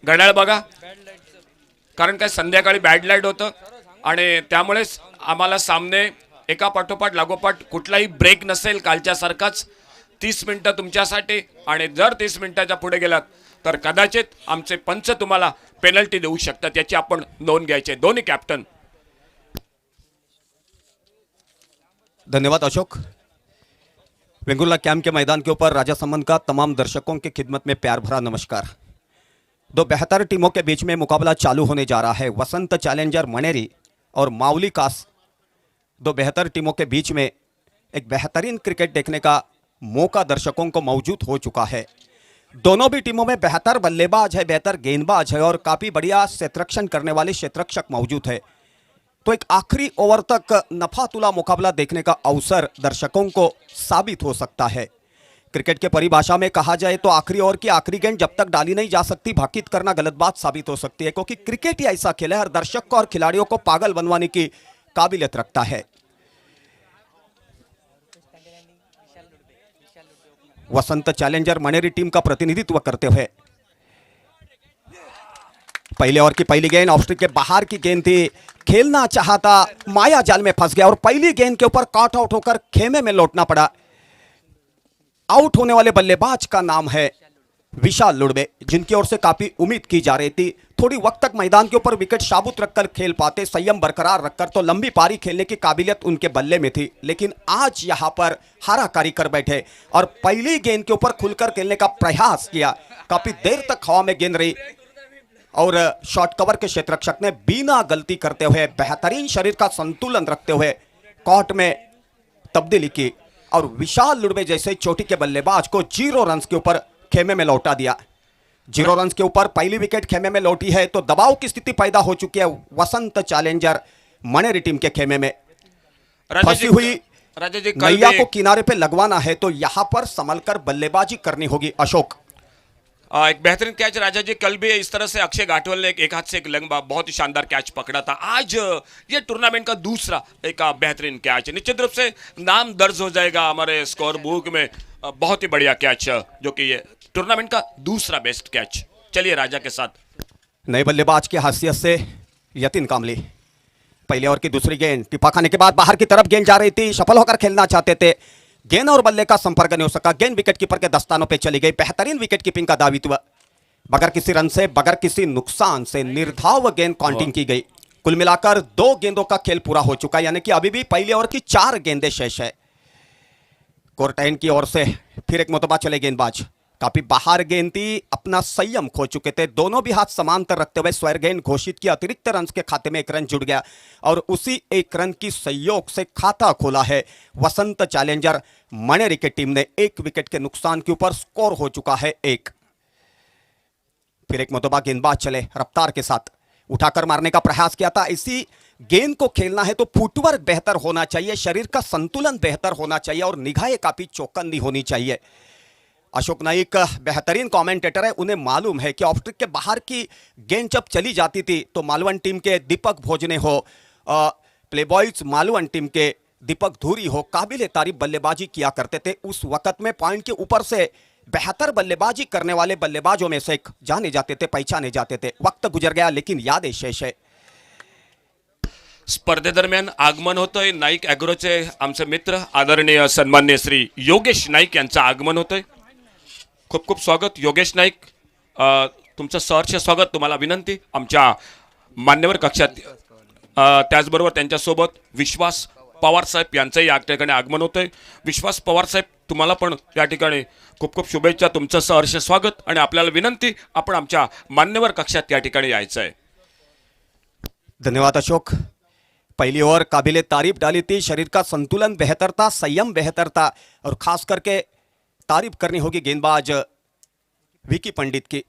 घड्याळ बघा, कारण काय संध्याकाळी बॅड लाईट होतं आणि त्यामुळेच आम्हाला सामने एका पाठोपाठ लागोपाठ कुठलाही ब्रेक नसेल कालच्या सारखाच 30 मिनिटं तुमच्यासाठी. आणि जर 30 मिनिटाच्या पुढे गेलात तर कदाचित आमचे पंच तुम्हाला पेनल्टी देऊ शकतात, याची आपण नोंद घ्यायची. दोन्ही कॅप्टन. धन्यवाद अशोक। वेंगुर्ला कैंप के मैदान के ऊपर राजा संबंध का तमाम दर्शकों की खिदमत में प्यार भरा नमस्कार। दो बेहतर टीमों के बीच में मुकाबला चालू होने जा रहा है। वसंत चैलेंजर मणेरी और माउली कास, दो बेहतर टीमों के बीच में एक बेहतरीन क्रिकेट देखने का मौका दर्शकों को मौजूद हो चुका है। दोनों भी टीमों में बेहतर बल्लेबाज है, बेहतर गेंदबाज है और काफ़ी बढ़िया क्षेत्ररक्षण करने वाले क्षेत्ररक्षक मौजूद है। तो एक आखिरी ओवर तक नफातुला मुकाबला देखने का अवसर दर्शकों को साबित हो सकता है। क्रिकेट के परिभाषा में कहा जाए तो आखिरी ओवर की आखिरी गेंद जब तक डाली नहीं जा सकती, भाकित करना गलत बात साबित हो सकती है, क्योंकि क्रिकेट ही ऐसा खेल है, हर दर्शक को और खिलाड़ियों को पागल बनवाने की काबिलियत रखता है। वसंत चैलेंजर मणेरी टीम का प्रतिनिधित्व करते हुए पहले ओवर की पहली गेंद ऑफ स्ट्रिक के बाहर की गेंद थी, खेलना चाहता, माया जाल में फंस गया और पहली गेंद के ऊपर काट आउट होकर खेमे में लौटना पड़ा। आउट होने वाले बल्लेबाज का नाम है विशाल लुड़बे, जिनकी ओर से काफी उम्मीद की जा रही थी। थोड़ी वक्त तक मैदान के ऊपर विकेट साबुत रखकर खेल पाते, संयम बरकरार रखकर तो लंबी पारी खेलने की काबिलियत उनके बल्ले में थी, लेकिन आज यहां पर हाराकारी कर बैठे और पहली गेंद के ऊपर खुलकर खेलने का प्रयास किया। काफी देर तक हवा में गेंद रही और शॉर्ट कवर के क्षेत्ररक्षक ने बिना गलती करते हुए, बेहतरीन शरीर का संतुलन रखते हुए कॉट में तब्दीली की और विशाल लुड़बे जैसे चोटी के बल्लेबाज को 0 रन के ऊपर खेमे में लौटा दिया। 0 रन के ऊपर पहली विकेट खेमे में लौटी है तो दबाव की स्थिति पैदा हो चुकी है वसंत चैलेंजर मणेरी टीम के खेमे में। फंसी हुई नैया को किनारे पे लगवाना है तो यहां पर संभलकर बल्लेबाजी करनी होगी। अशोक, एक बेहतरीन कैच राजा जी, कल भी इस तरह से अक्षय घाटवल ने एक हाथ से एक लंबा बहुत ही शानदार कैच पकड़ा था। आज ये टूर्नामेंट का दूसरा एक बेहतरीन कैच, निश्चित रूप से नाम दर्ज हो जाएगा हमारे स्कोर बुक में। बहुत ही बढ़िया कैच जो कि ये टूर्नामेंट का दूसरा बेस्ट कैच। चलिए राजा के साथ। नए बल्लेबाज की हैसियत से यतीन कामली, पहले ओवर की दूसरी गेंद टिप्पा खाने के बाद बाहर की तरफ गेंद जा रही थी, सफल होकर खेलना चाहते थे, गेंद और बल्ले का संपर्क नहीं हो सका, गेंद विकेट कीपर के दस्तानों पे चली गई। बेहतरीन विकेट कीपिंग का दावित्व, बगैर किसी रन से, बगैर किसी नुकसान से निर्धाव गेंद काउंटिंग की गई। कुल मिलाकर 2 गेंदों का खेल पूरा हो चुका है, यानी कि अभी भी पहले ओवर की 4 गेंदें शेष है। कोर्टाइन की ओर से फिर एक मुतबा चले गेंदबाज, काफी बाहर गेंद थी, अपना संयम खो चुके थे, दोनों भी हाथ समांतर रखते हुए स्क्वायर गेंद घोषित किया। अतिरिक्त रन के खाते में 1 रन जुड़ गया और उसी 1 रन की सहयोग से खाता खोला है वसंत चैलेंजर मणेरी की टीम ने। 1 विकेट के नुकसान के ऊपर स्कोर हो चुका है 1। फिर एक मुतबा गेंदबाज चले, रफ्तार के साथ उठाकर मारने का प्रयास किया था। इसी गेंद को खेलना है तो फुटवर्क बेहतर होना चाहिए, शरीर का संतुलन बेहतर होना चाहिए और निगाहें काफी चौकन्नी होनी चाहिए। अशोक नाइक बेहतरीन कमेंटेटर है, उन्हें मालूम है कि ऑफ स्ट्रिक के बाहर की गेंद जब चली जाती थी तो मालवन टीम के दीपक भोजने हो, प्लेबॉयज मालवन टीम के दीपक धूरी हो, काबिल तारीफ बल्लेबाजी किया करते थे। उस वक्त में पॉइंट के ऊपर से बेहतर बल्लेबाजी करने वाले बल्लेबाजों में से एक जाने जाते थे, पहचाने जाते थे। वक्त गुजर गया लेकिन यादें शेष है। स्पर्धेदरम्यान आगमन होतंय नाईक ॲग्रोचे आमचे मित्र आदरणीय सन्माननीय श्री योगेश नाईक यांचं आगमन होतंय। खूप खूप स्वागत योगेश नाईक, तुमचं सहर्ष स्वागत, तुम्हाला विनंती आमच्या मान्यवर कक्षात। त्याचबरोबर त्यांच्यासोबत विश्वास पवार साहेब यांचंही या ठिकाणी आगमन होतंय। विश्वास पवार साहेब, तुम्हाला पण या ठिकाणी खूप खूप शुभेच्छा, तुमचं सहर्ष स्वागत आणि आपल्याला विनंती आपण आमच्या मान्यवर कक्षात या ठिकाणी यायचं आहे। धन्यवाद अशोक। पहली ओवर काबिल तारीफ डाली थी, शरीर का संतुलन बेहतर था, संयम बेहतर था और खास करके तारीफ करनी होगी गेंदबाज विकी पंडित की।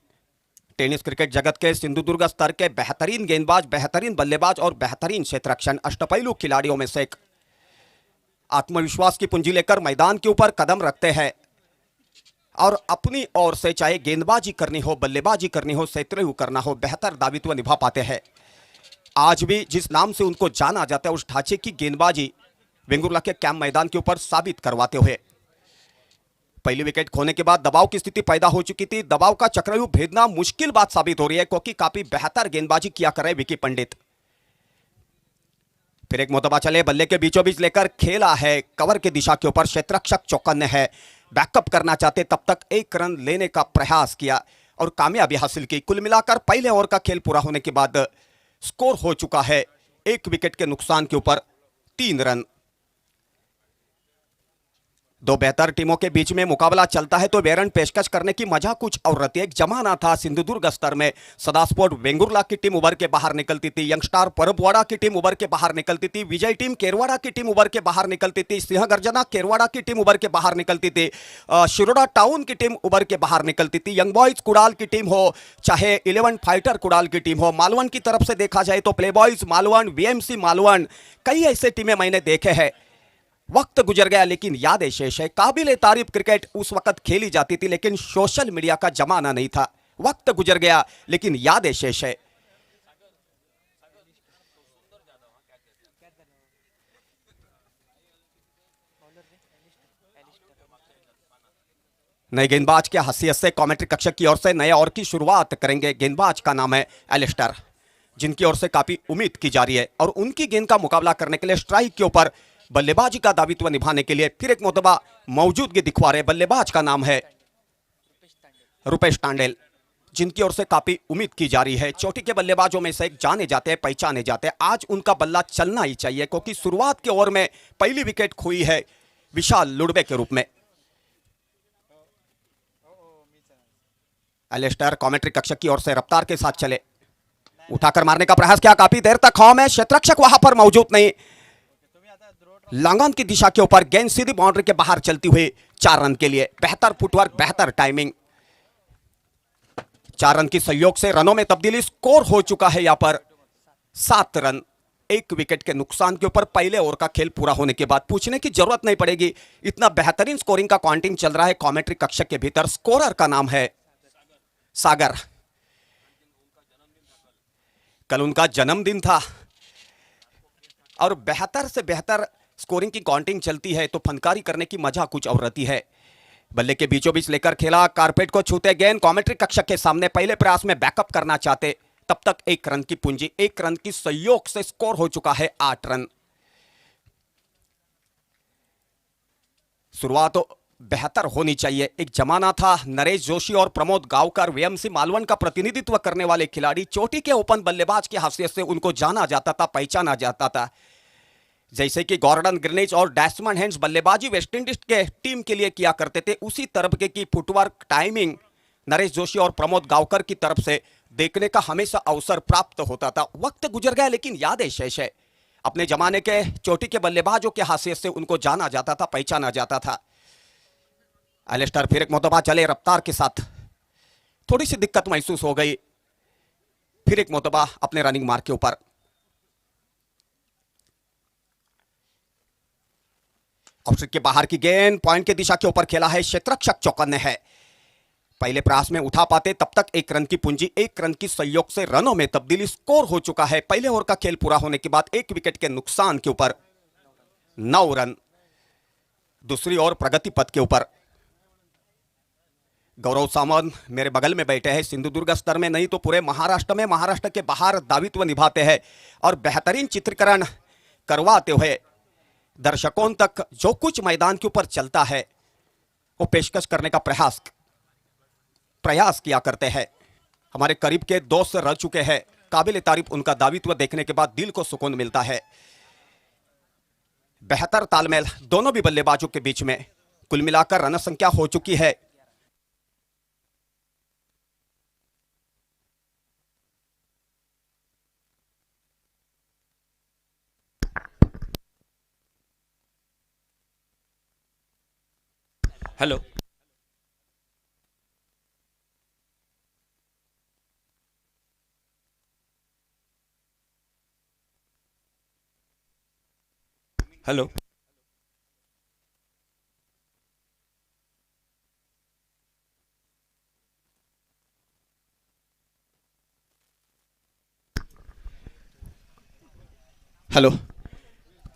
टेनिस क्रिकेट जगत के सिंधुदुर्ग स्तर के बेहतरीन गेंदबाज, बेहतरीन बल्लेबाज और बेहतरीन क्षेत्ररक्षण, अष्टपैलू खिलाड़ियों में से एक। आत्मविश्वास की पूंजी लेकर मैदान के ऊपर कदम रखते हैं और अपनी ओर से चाहे गेंदबाजी करनी हो, बल्लेबाजी करनी हो, सेतरेहू करना हो, बेहतर दावित्व निभा पाते हैं। आज भी जिस नाम से उनको जाना जाता है उस ढांचे की गेंदबाजी वेंगुर्ला के कैंप मैदान के ऊपर साबित करवाते हुए पहली विकेट खोने के बाद दबाव की स्थिति पैदा हो चुकी थी। दबाव का चक्रव्यूह भेदना मुश्किल बात साबित हो रही है क्योंकि काफी बेहतर गेंदबाजी किया करे विकी पंडित। फिर एक मोतबा चले, बल्ले के बीचों बीच लेकर खेला है कवर की दिशा के ऊपर, क्षेत्ररक्षक चौकन्ने है, बैकअप करना चाहते तब तक एक रन लेने का प्रयास किया और कामयाबी हासिल की। कुल मिलाकर पहले ओवर का खेल पूरा होने के बाद स्कोर हो चुका है 1 विकेट के नुकसान के ऊपर 3 रन। दो बेहतर टीमों के बीच में मुकाबला चलता है तो बेरन पेशकश करने की मजा कुछ और रहती है। एक जमाना था सिंधुदुर्ग स्तर में सदा स्पोर्ट वेंगुर्ला की टीम उभर के बाहर निकलती थी, यंगस्टार परबवाड़ा की टीम उभर के बाहर निकलती थी, विजय टीम केरवाड़ा की टीम उभर के बाहर निकलती थी, सिंह गर्जना केरवाड़ा की टीम उभर के बाहर निकलती थी, शिरोडा टाउन की टीम उभर के बाहर निकलती थी, यंग बॉयज कुड़ाल की टीम हो चाहे 11 फाइटर कुड़ाल की टीम हो, मालवन की तरफ से देखा जाए तो play boys Malvan, VMC Malvan, कई ऐसे टीमें मैंने देखे हैं। वक्त गुजर गया लेकिन यादें शेष है। काबिल तारीफ क्रिकेट उस वक्त खेली जाती थी लेकिन सोशल मीडिया का जमाना नहीं था। वक्त गुजर गया लेकिन यादें शेष है। नए गेंदबाज के हैसियत से कमेंट्री कक्ष की ओर से नए ओवर की शुरुआत करेंगे। गेंदबाज का नाम है एलिस्टर, जिनकी ओर से काफी उम्मीद की जा रही है और उनकी गेंद का मुकाबला करने के लिए स्ट्राइक के ऊपर बल्लेबाजी का दायित्व निभाने के लिए फिर एक मोतबा मौजूदगी दिखवा रहे बल्लेबाज का नाम है रुपेश टांडेल, जिनकी ओर से काफी उम्मीद की जा रही है। चोटी के बल्लेबाजों में से एक जाने जाते हैं, पहचाने जाते हैं। आज उनका बल्ला चलना ही चाहिए क्योंकि शुरुआत के ओवर में पहली विकेट खोई है विशाल लुड़बे के रूप में। एलिस्टर कमेंट्री कक्ष की ओर से रफ्तार के साथ चले, उठाकर मारने का प्रयास किया, काफी देर तक हवा में, क्षेत्ररक्षक वहां पर मौजूद नहीं। लांगन की दिशा के ऊपर गेंद सीधी बाउंड्री के बाहर चलती हुई 4 रन के लिए। बेहतर फुटवर्क, बेहतर टाइमिंग, 4 रन की सहयोग से रनों में तब्दीली। स्कोर हो चुका है यहां पर 7 रन 1 विकेट के नुकसान के ऊपर। पहले ओवर का खेल पूरा होने के बाद पूछने की जरूरत नहीं पड़ेगी, इतना बेहतरीन स्कोरिंग का काउंटिंग चल रहा है कमेंट्री कक्ष के भीतर। स्कोरर का नाम है सागर। कल उनका जन्मदिन था और बेहतर से बेहतर स्कोरिंग की काउंटिंग चलती है तो फनकारी करने की मजा कुछ और रहती है। बल्ले के बीचों बीच लेकर खेला, कारपेट को छूते गेंद कमेंट्री कक्ष के सामने पहले प्रयास में बैकअप करना चाहते तब तक 1 रन की पूंजी, 1 रन की सहयोग से स्कोर हो चुका है 8 रन। शुरुआत बेहतर होनी चाहिए। एक जमाना था नरेश जोशी और प्रमोद गांवकर वीएमसी मालवन का प्रतिनिधित्व करने वाले खिलाड़ी, चोटी के ओपन बल्लेबाज की हैसियत से उनको जाना जाता था, पहचाना जाता था। जैसे कि गॉर्डन ग्रीनिच और डैशमन हैंड्स बल्लेबाजी वेस्टइंडीज के टीम के लिए किया करते थे, उसी तरीके की फुटवर्क, टाइमिंग नरेश जोशी और प्रमोद गांवकर की तरफ से देखने का हमेशा अवसर प्राप्त होता था। वक्त गुजर गया लेकिन यादें शेष है। अपने जमाने के चोटी के बल्लेबाजों के हैसियत से उनको जाना जाता था, पहचाना जाता था। एलिस्टर फिर एक मोतबा चले, रफ्तार के साथ थोड़ी सी दिक्कत महसूस हो गई। फिर एक मोतबा अपने रनिंग मार्क के ऊपर। ऑफस्ट्रिक के बाहर की गेंद पॉइंट की दिशा के ऊपर खेला है, क्षेत्ररक्षक चौकन्ने है। पहले प्रयास में उठा पाते तब तक 1 रन की पूंजी, 1 रन की सहयोग से रनों में तब्दीली। स्कोर हो चुका है पहले ओवर का खेल पूरा होने के बाद 1 विकेट के नुकसान के ऊपर 9 रन। दूसरी ओर प्रगति पथ के ऊपर गौरव सामंत मेरे बगल में बैठे हैं। सिंधुदुर्ग स्तर में नहीं तो पूरे महाराष्ट्र में, महाराष्ट्र के बाहर दायित्व निभाते हैं और बेहतरीन चित्रीकरण करवाते हुए दर्शकों तक जो कुछ मैदान के ऊपर चलता है वो पेशकश करने का प्रयास किया करते हैं। हमारे करीब के दोस्त रह चुके हैं, काबिल तारीफ उनका दायित्व देखने के बाद दिल को सुकून मिलता है। बेहतर तालमेल दोनों भी बल्लेबाजों के बीच में। कुल मिलाकर रन संख्या हो चुकी है हेलो, हेलो, हेलो।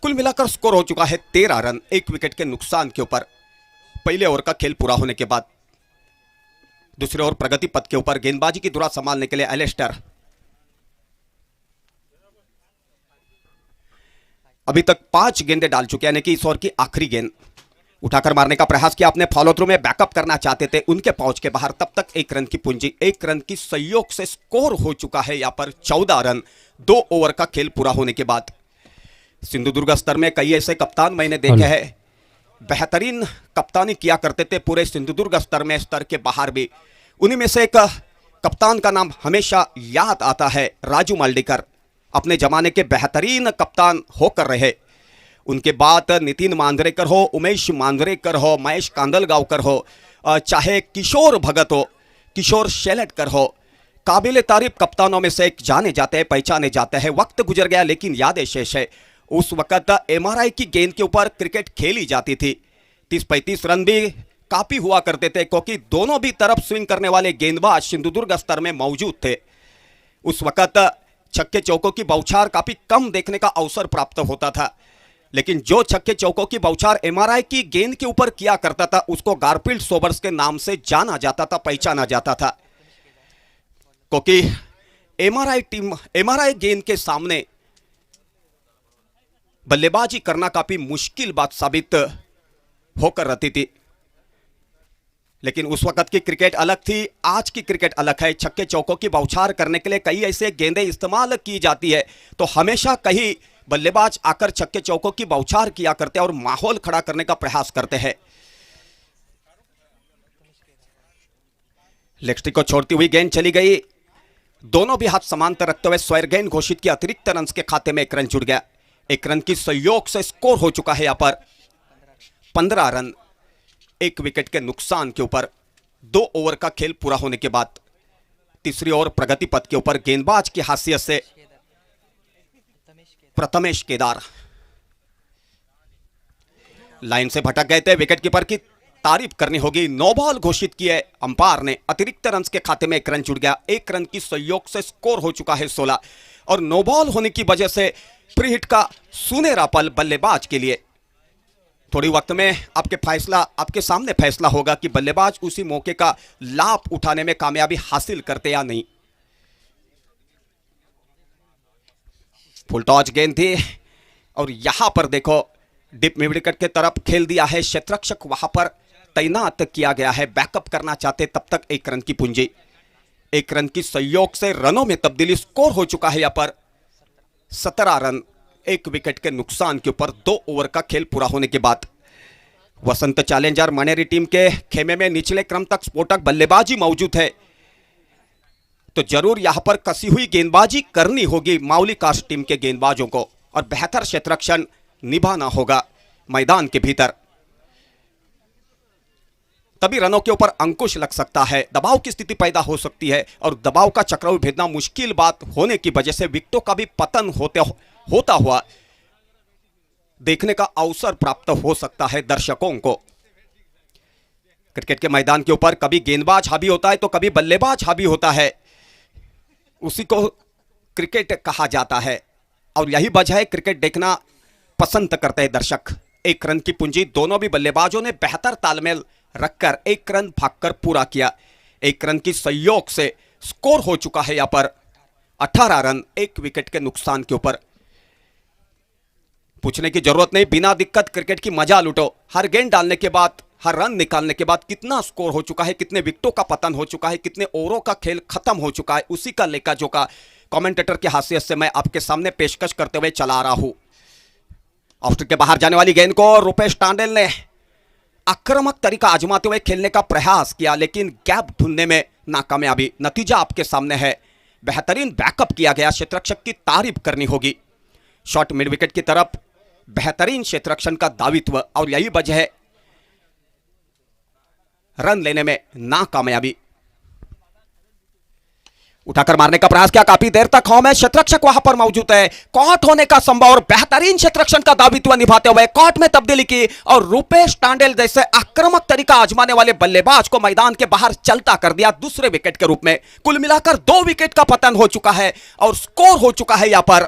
कुल मिलाकर स्कोर हो चुका है 13 रन 1 विकेट के नुकसान के ऊपर। पहले ओवर का खेल पूरा होने के बाद दूसरे ओवर प्रगति पथ के ऊपर गेंदबाजी की धुरा संभालने के लिए एलेस्टर। अभी तक 5 गेंदें डाल चुके हैं, यानी कि इस ओवर की आखिरी गेंद। उठाकर मारने का प्रयास किया, अपने फॉलो थ्रू में बैकअप करना चाहते थे, उनके पहुंच के बाहर। तब तक 1 रन की पूंजी, 1 रन की सहयोग से स्कोर हो चुका है यहां पर 14 रन 2 ओवर का खेल पूरा होने के बाद। सिंधुदुर्ग स्तर में कई ऐसे कप्तान मैंने देखे हैं, बेहतरीन कप्तानी किया करते थे पूरे सिंधुदुर्ग स्तर में, स्तर के बाहर भी। उन्हीं में से एक कप्तान का नाम हमेशा याद आता है, राजू मालडीकर, अपने जमाने के बेहतरीन कप्तान होकर रहे। उनके बाद नितिन मांजरेकर हो, उमेश मांजरेकर हो, महेश कांदलगांवकर हो, चाहे किशोर भगत हो, किशोर शेलटकर हो, काबिल तारीफ कप्तानों में से एक जाने जाते हैं, पहचाने जाते हैं। वक्त गुजर गया लेकिन यादें शेष है। उस वक्त एमआरआई की गेंद के ऊपर क्रिकेट खेली जाती थी। 30-35 रन भी काफी हुआ करते थे, क्योंकि दोनों भी तरफ स्विंग करने वाले गेंदबाज सिंधुदुर्ग स्तर में मौजूद थे। उस वक्त छक्के चौकों की बौछार काफी कम देखने का अवसर प्राप्त होता था, लेकिन जो छक्के चौकों की बौछार एमआरआई की गेंद के ऊपर किया करता था, उसको गारफील्ड सोबर्स के नाम से जाना जाता था, पहचाना जाता था। क्योंकि एमआरआई गेंद के सामने बल्लेबाजी करना काफी मुश्किल बात साबित होकर रहती थी। लेकिन उस वक्त की क्रिकेट अलग थी, आज की क्रिकेट अलग है। छक्के चौकों की बौछार करने के लिए कई ऐसे गेंदें इस्तेमाल की जाती है, तो हमेशा कहीं बल्लेबाज आकर छक्के चौकों की बौछार किया करते हैं और माहौल खड़ा करने का प्रयास करते हैं। लेग स्टिक को छोड़ती हुई गेंद चली गई, दोनों भी हाथ समांतर रखते हुए स्क्वायर गेंद घोषित किया। अतिरिक्त रन के खाते में 1 रन जुड़ गया। 1 रन की सहयोग से स्कोर हो चुका है यहां पर 15 रन 1 विकेट के नुकसान के ऊपर। 2 ओवर का खेल पूरा होने के बाद तीसरी ओवर प्रगति पथ के ऊपर गेंदबाज की हैसियत से प्रथमेश केदार लाइन से भटक गए थे। विकेट कीपर की तारीफ करनी होगी, नो बॉल घोषित किए अंपायर ने। अतिरिक्त रन के खाते में 1 रन जुड़ गया। 1 रन की सहयोग से स्कोर हो चुका है 16, और नो बॉल होने की वजह से प्री हिट का सुनहरा पल बल्लेबाज के लिए। थोड़ी वक्त में आपके सामने फैसला होगा कि बल्लेबाज उसी मौके का लाभ उठाने में कामयाबी हासिल करते या नहीं। फुल टॉस गेंद थी, और यहां पर देखो डिप मिड विकेट के तरफ खेल दिया है। क्षेत्ररक्षक वहां पर तैनात किया गया है, बैकअप करना चाहते। तब तक 1 रन की पूंजी, 1 रन की सहयोग से रनों में तब्दीली। स्कोर हो चुका है यहां पर 17 रन 1 विकेट के नुकसान के ऊपर 2 ओवर का खेल पूरा होने के बाद। वसंत चैलेंजर मनेरी टीम के खेमे में निचले क्रम तक स्फोटक बल्लेबाजी मौजूद है, तो जरूर यहां पर कसी हुई गेंदबाजी करनी होगी माउली कास्ट टीम के गेंदबाजों को, और बेहतर क्षेत्ररक्षण निभाना होगा मैदान के भीतर। तभी रनों के ऊपर अंकुश लग सकता है, दबाव की स्थिति पैदा हो सकती है, और दबाव का चक्रव्यूह भेदना मुश्किल बात होने की वजह से विकेटों का भी पतन होता हुआ देखने का अवसर प्राप्त हो सकता है दर्शकों को। क्रिकेट के मैदान के ऊपर कभी गेंदबाज हावी होता है तो कभी बल्लेबाज हावी होता है, उसी को क्रिकेट कहा जाता है, और यही वजह है क्रिकेट देखना पसंद करते हैं दर्शक। 1 रन की पूंजी, दोनों भी बल्लेबाजों ने बेहतर तालमेल रखकर 1 रन भागकर पूरा किया। 1 रन की सहयोग से स्कोर हो चुका है यहां पर 18 रन 1 विकेट के नुकसान के ऊपर। पूछने की जरूरत नहीं, बिना दिक्कत क्रिकेट की मजा लूटो। हर गेंद डालने के बाद, हर रन निकालने के बाद कितना स्कोर हो चुका है, कितने विकेटों का पतन हो चुका है, कितने ओवरों का खेल खत्म हो चुका है, उसी का लेखा जोखा कमेंटेटर की हैसियत से मैं आपके सामने पेशकश करते हुए चला रहा हूं। ऑफ के बाहर जाने वाली गेंद को रुपेश टांडेल ने आक्रामक तरीका आजमाते हुए खेलने का प्रयास किया, लेकिन गैप ढूंढने में नाकामयाबी। नतीजा आपके सामने है, बेहतरीन बैकअप किया गया, क्षेत्ररक्षक की तारीफ करनी होगी। शॉट मिड विकेट की तरफ बेहतरीन क्षेत्ररक्षण का दावित्व, और यही वजह है रन लेने में नाकामयाबी। उठाकर मारने का प्रयास किया, काफी देर तक हॉम है, क्षेत्ररक्षक वहां पर मौजूद है। कॉट होने का संभव, और बेहतरीन क्षेत्ररक्षण का दावित्व निभाते हुए कॉट में तब्दीली की, और रुपेश टांडेल जैसे आक्रामक तरीका आजमाने वाले बल्लेबाज को मैदान के बाहर चलता कर दिया दूसरे विकेट के रूप में। कुल मिलाकर 2 विकेट का पतन हो चुका है, और स्कोर हो चुका है यहां पर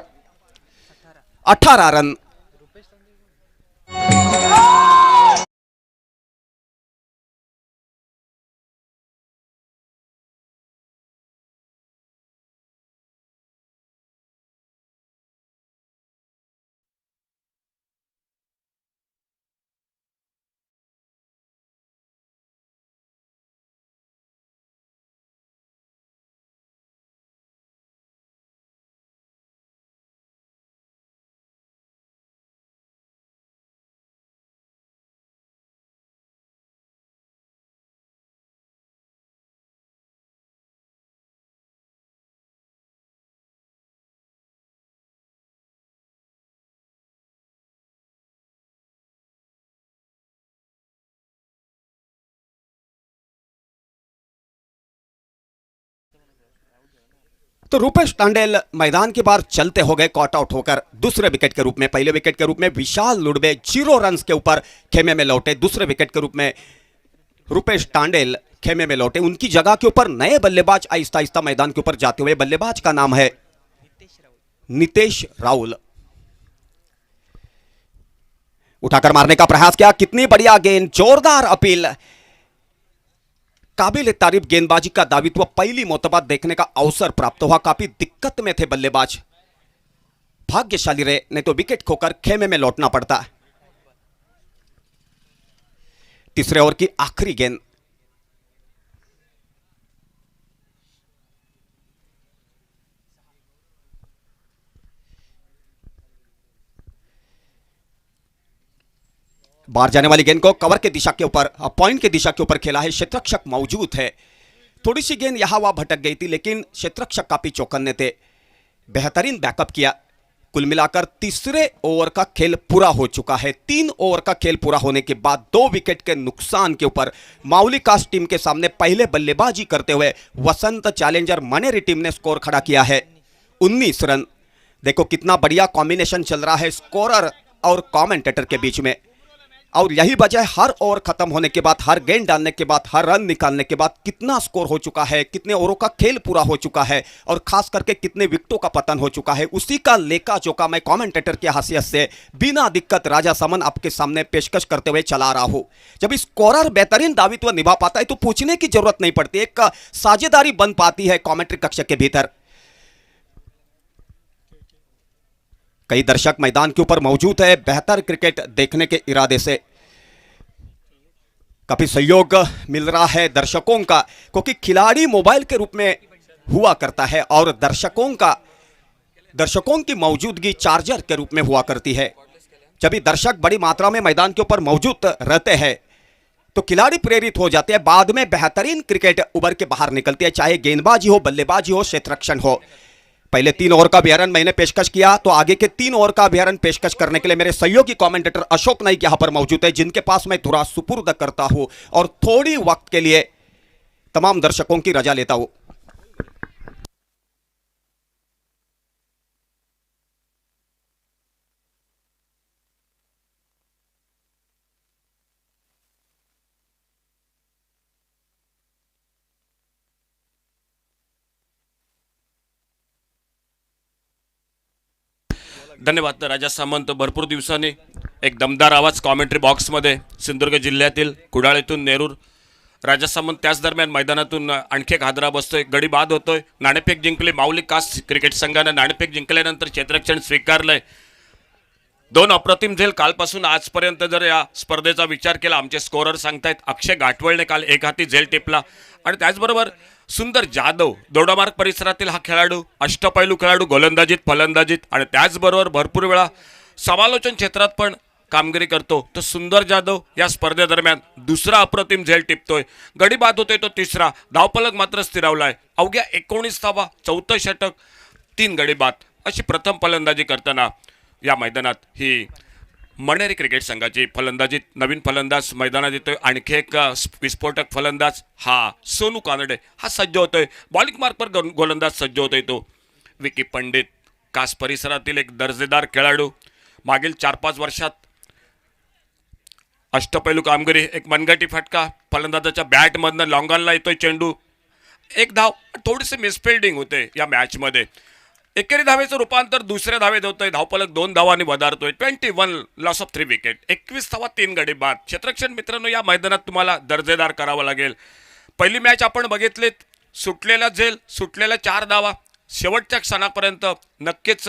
18 रन। तो रूपेश टांडेल मैदान के बाहर चलते हो गए कॉट आउट होकर दूसरे विकेट के रूप में। पहले विकेट के रूप में विशाल लुडबे 0 रन्स के ऊपर खेमे में लौटे। दूसरे विकेट के रूप में रूपेश टांडेल खेमे में लौटे। उनकी जगह के ऊपर नए बल्लेबाज आहिस्ता आहिस्ता मैदान के ऊपर जाते हुए। बल्लेबाज का नाम है नितेश राहुल। उठाकर मारने का प्रयास किया, कितनी बढ़िया गेंद, जोरदार अपील। काबिल तारीफ गेंदबाजी का दावित्व पहली मोतबा देखने का अवसर प्राप्त हुआ। काफी दिक्कत में थे बल्लेबाज, भाग्यशाली रहे, नहीं तो विकेट खोकर खेमे में लौटना पड़ता। तीसरे ओवर की आखिरी गेंद। बाहर जाने वाली गेंद को कवर के दिशा के ऊपर, पॉइंट के दिशा के ऊपर खेला है। क्षेत्ररक्षक मौजूद है। थोड़ी सी गेंद यहां वहां भटक गई थी, लेकिन क्षेत्ररक्षक काफी चौकन्ने थे, बेहतरीन बैकअप किया। कुल मिलाकर तीसरे ओवर का खेल पूरा हो चुका है। 3 ओवर का खेल पूरा होने के बाद 2 विकेट के नुकसान के ऊपर माउली कास्ट टीम के सामने पहले बल्लेबाजी करते हुए वसंत चैलेंजर मनेरी टीम ने स्कोर खड़ा किया है 19 रन। देखो कितना बढ़िया कॉम्बिनेशन चल रहा है स्कोरर और कमेंटेटर के बीच में। और यही वजह है, हर ओवर खत्म होने के बाद, हर गेंद डालने के बाद, हर रन निकालने के बाद कितना स्कोर हो चुका है, कितने ओवरों का खेल पूरा हो चुका है और खास करके कितने विकेटों का पतन हो चुका है, उसी का लेखा जोखा मैं कमेंटेटर की हैसियत से बिना दिक्कत राजा समन आपके सामने पेशकश करते हुए चला रहा हूं। जब स्कोरर बेहतरीन दावित्व निभा पाता है तो पूछने की जरूरत नहीं पड़ती, एक साझेदारी बन पाती है कमेंट्री कक्ष के भीतर। कई दर्शक मैदान के ऊपर मौजूद है बेहतर क्रिकेट देखने के इरादे से। काफी सहयोग मिल रहा है दर्शकों का, क्योंकि खिलाड़ी मोबाइल के रूप में हुआ करता है और दर्शकों की मौजूदगी चार्जर के रूप में हुआ करती है। जब भी दर्शक बड़ी मात्रा में मैदान के ऊपर मौजूद रहते हैं तो खिलाड़ी प्रेरित हो जाते हैं, बाद में बेहतरीन क्रिकेट उभर के बाहर निकलती है, चाहे गेंदबाजी हो, बल्लेबाजी हो, क्षेत्ररक्षण हो। पहले 3 ओवर का अभियान मैंने पेशकश किया, तो आगे के 3 ओवर का अभियान पेशकश करने के लिए मेरे सहयोगी कमेंटेटर अशोक नाइक यहां पर मौजूद है, जिनके पास मैं थोड़ा सुपुर्द करता हूं और थोड़ी वक्त के लिए तमाम दर्शकों की रजा लेता हूं। धन्यवाद राजा सामंत। भरपूर दिवसांनी एक दमदार आवाज कॉमेंट्री बॉक्समध्ये सिंधुदुर्ग जिल्ह्यातील कुडाळीतून नेरूर राजा सामंत, त्याच दरम्यान मैदानातून आणखी एक हादरा बसतोय, गडी बाद होतोय। नाणेफेक जिंकली माऊली कास्ट क्रिकेट संघानं। नाणेफेक जिंकल्यानंतर क्षेत्ररक्षण स्वीकारलंय। 2 अप्रतिम झेल कालपासून आजपर्यंत जर या स्पर्धेचा विचार केला, आमचे स्कोरर सांगतायत अक्षय गाठवळने काल एक हाती झेल टिपला आणि त्याचबरोबर सुंदर जाधव दोडामार्ग परिसरातील हा खेळाडू, अष्टपैलू खेळाडू, गोलंदाजीत फलंदाजीत आणि त्याचबरोबर भरपूर वेळा समालोचन क्षेत्रात पण कामगिरी करतो। तो सुंदर जाधव या स्पर्धेदरम्यान दुसरा अप्रतिम झेल टिपतोय, गडी बाद होतोय तो तिसरा, धावफलक मात्र स्थिरावलाय। अवघ्या 19 धावा, 4थं षटक, 3 गडी बाद अशी प्रथम फलंदाजी करताना या मैदानात ही मणेरी क्रिकेट संघाची फलंदाजीत नवीन फलंदाज मैदानात येतोय। आणखी एक विस्फोटक फलंदाज हा सोनू कानडे हा सज्ज होतोय। बॉलिंग मार्क पर गोलंदाज सज्ज होतोय तो विकी पंडित, कास परिसरातील एक दर्जेदार खेळाडू। मागील 4-5 वर्षात अष्टपैलू कामगिरी, एक मनगटी फटका, फलंदाजाच्या बॅटमधनं लॉंगॉनला येतोय चेंडू, एक धाव, थोडीशी मिसफिल्डिंग होते या मॅचमध्ये। एकेरी धावेचं रूपांतर दुसऱ्या धावेत होतंय, धावफलक 2 धावांनी वधारतोय। 21 लॉस ऑफ 3 विकेट, 21 धावा 3 गडी बाद। क्षेत्ररक्षण मित्रांनो या मैदानात तुम्हाला दर्जेदार करावं लागेल। पहिली मॅच आपण बघितलीत, सुटलेला झेल, सुटलेल्या 4 धावा, शेवटच्या क्षणापर्यंत नक्कीच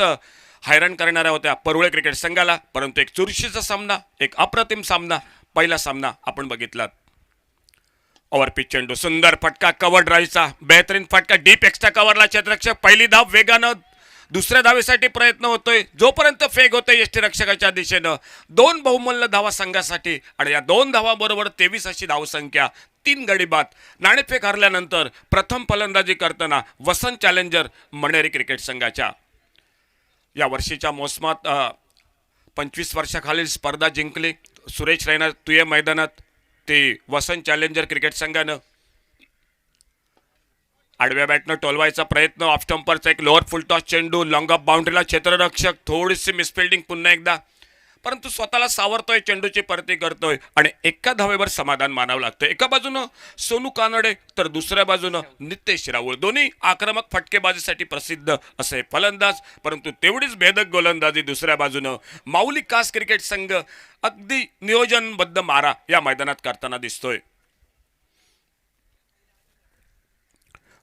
हैराण करणाऱ्या होत्या परुळे क्रिकेट संघाला, परंतु एक चुरशीचा सामना, एक अप्रतिम सामना, पहिला सामना आपण बघितला। ओव्हरपिच चेंडू, सुंदर फटका, कव्हर ड्राईव्हचा बेहतरीन फटका, डीप एक्स्ट्रा कव्हरला क्षेत्ररक्षक, पहिली धाव वेगानं दुसऱ्या धावेसाठी प्रयत्न होतोय, जोपर्यंत फेक होतोय यष्टीरक्षकाच्या दिशेनं। 2 बहुमूल्य धावा संघासाठी आणि या 2 धावांबरोबर 23 अशी धावसंख्या, 3 गडी बाद। नाणेफेक हरल्यानंतर प्रथम फलंदाजी करताना वसंत चॅलेंजर मणेरी क्रिकेट संघाच्या या वर्षीच्या मोसमात 25 वर्षाखालील स्पर्धा जिंकली। सुरेश रैना तुये मैदानात ते वसंत चॅलेंजर क्रिकेट संघानं आडव्या बॅटनं टोलवायचा प्रयत्न, ऑफ स्टंपरचा एक लोअर फुल टॉस चेंडू, लॉंग ऑफ बाउंड्रीला क्षेत्ररक्षक, थोडीशी मिसफिल्डिंग पुन्हा एकदा, परंतु स्वतःला सावरतोय, चेंडूची परती करतोय आणि एका धावेवर समाधान मानावं लागतं. एका बाजूनं सोनू कानडे तर दुसऱ्या बाजूनं नितेश राऊळ, दोन्ही आक्रमक फटकेबाजीसाठी प्रसिद्ध असे फलंदाज, परंतु तेवढीच भेदक गोलंदाजी दुसऱ्या बाजूनं माऊली कास क्रिकेट संघ अगदी नियोजनबद्ध मारा या मैदानात करताना दिसतोय.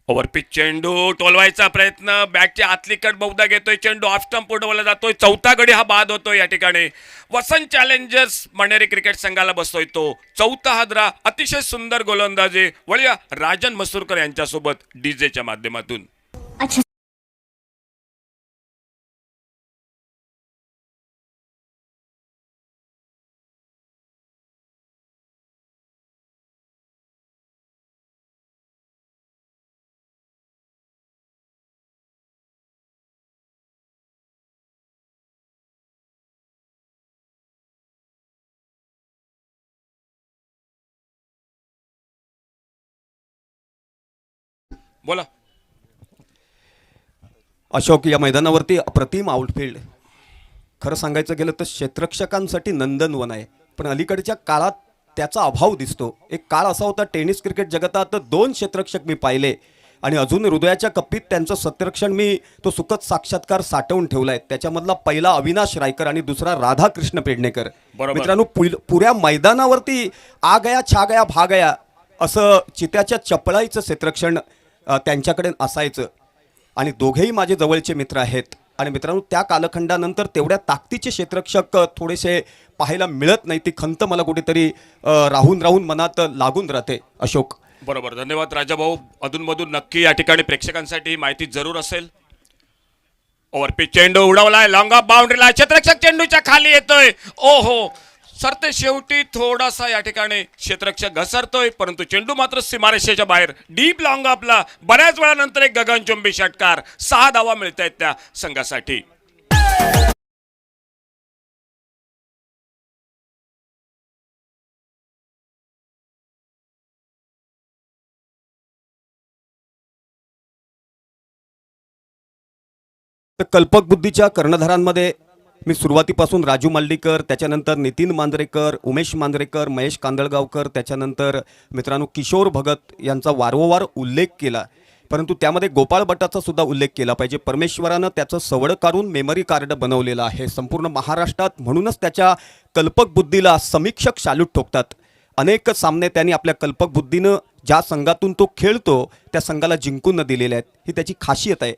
ओव्हरपिच चेंडू टोलवायचा प्रयत्न, बॅटच्या आतली कट बहुधा घेतोय, चेंडू ऑफ स्टंप उडवला जातोय, चौथा गडी हा बाद होतोय. या ठिकाणी वसंत चॅलेंजर्स मणेरी क्रिकेट संघाला बसतोय तो चौथा हादरा. अतिशय सुंदर गोलंदाजी. वळूया राजन मसूरकर यांच्यासोबत डीजेच्या माध्यमातून. अच्छा. बोला. अशोक, या मैदानावरती अप्रतिम आउटफील्ड. खरं सांगायचं गेलं तर क्षेत्ररक्षकांसाठी नंदनवन आहे, पण अलीकडच्या काळात त्याचा अभाव दिसतो. एक काळ असा होता टेनिस क्रिकेट जगतात 2 क्षेत्ररक्षक मी पाहिले आणि अजून हृदयाच्या कप्पीत त्यांचं सत्यरक्षण मी तो सुखद साक्षात्कार साठवून ठेवला आहे. त्याच्यामधला पहिला अविनाश रायकर आणि दुसरा राधाकृष्ण पेडणेकर. बरोबर. मित्रांनो, पुऱ्या मैदानावरती आ गया छा गया भा गया असं चित्याच्या चपळाईचं क्षेत्ररक्षण त्यांच्याकडे असायचं आणि दोघेही माझे जवळचे मित्र आहेत. आणि मित्रांनो, त्या कालखंडानंतर तेवढ्या ताकदीचे क्षेत्ररक्षक थोडेसे पाहायला मिळत नाही. ती खंत मला कुठेतरी राहून राहून मनात लागून राहते. अशोक, बरोबर, धन्यवाद राजाभाऊ. अधूनमधून नक्की या ठिकाणी प्रेक्षकांसाठी माहिती जरूर असेल. ओव्हरपिच चेंडू उडवलाय, लॉंग ऑफ बाउंड्रीला, क्षेत्ररक्षक चेंडूच्या खाली येतोय. ओहो, सरते शेवटी थोडासा या ठिकाणी क्षेत्ररक्षक घसरतोय, परंतु चेंडू मात्र सीमारेषेच्या बाहेर. डीप लॉंग ऑफला बऱ्याच वेळानंतर एक गगनचुंबी षटकार. 6 धावा मिळत आहेत त्या संघासाठी. तर कल्पक बुद्धीच्या कर्णधारांमध्ये मी सुरुवातीपासून राजू मांडलीकर, त्याच्यानंतर नितीन मांजरेकर, उमेश मांजरेकर, महेश कांदळगावकर, त्याच्यानंतर मित्रांनो किशोर भगत यांचा वारंवार उल्लेख केला, परंतु त्यामध्ये गोपाळ भट्टाचा सुद्धा उल्लेख केला पाहिजे. परमेश्वरानं त्याचं सवड काढून मेमरी कार्ड बनवलेलं आहे संपूर्ण महाराष्ट्रात, म्हणूनच त्याच्या कल्पक बुद्धीला समीक्षक सॅल्यूट ठोकतात. अनेक सामने त्यांनी आपल्या कल्पक बुद्धीनं ज्या संघातून तो खेळतो त्या संघाला जिंकून दिलेले आहेत. ही त्याची खासियत आहे.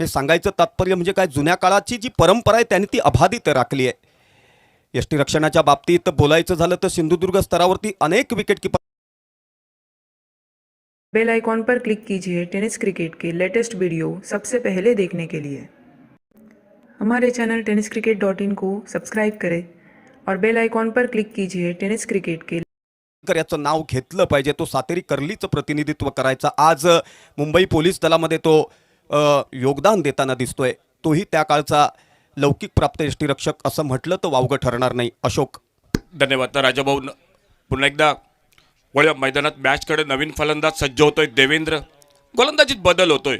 हे सांगायचं तात्पर्य म्हणजे काय, जुन्या काळाची जी परंपरा आहे त्यांनी ती अबाधित राखली आहे. यष्टीरक्षणाच्या बाबतीत बोलायचं झालं तर सिंधुदुर्ग स्तरावरती अनेक विकेट कीपर. बेल आइकॉन पर क्लिक कीजिए टेनिस क्रिकेट के लेटेस्ट वीडियो सबसे पहले देखने के लिए. हमारे चैनल tenniscricket.in को सब्सक्राइब करें और बेल आइकॉन पर क्लिक कीजिए टेनिस क्रिकेट के. याचं नाव घेतलं पाहिजे. तो सातेरी कर्लीचं प्रतिनिधित्व करायचा. आज मुंबई पोलीस दलामध्ये तो योगदान देताना दिसतोय. तोही त्या काळचा लौकिक प्राप्त यष्टीरक्षक असं म्हटलं तर वावगं ठरणार नाही. अशोक, धन्यवाद राजाभाऊ. पुन्हा एकदा वळूया मैदानात. मॅचकडे नवीन फलंदाज सज्ज होतोय देवेंद्र. गोलंदाजीत बदल होतोय.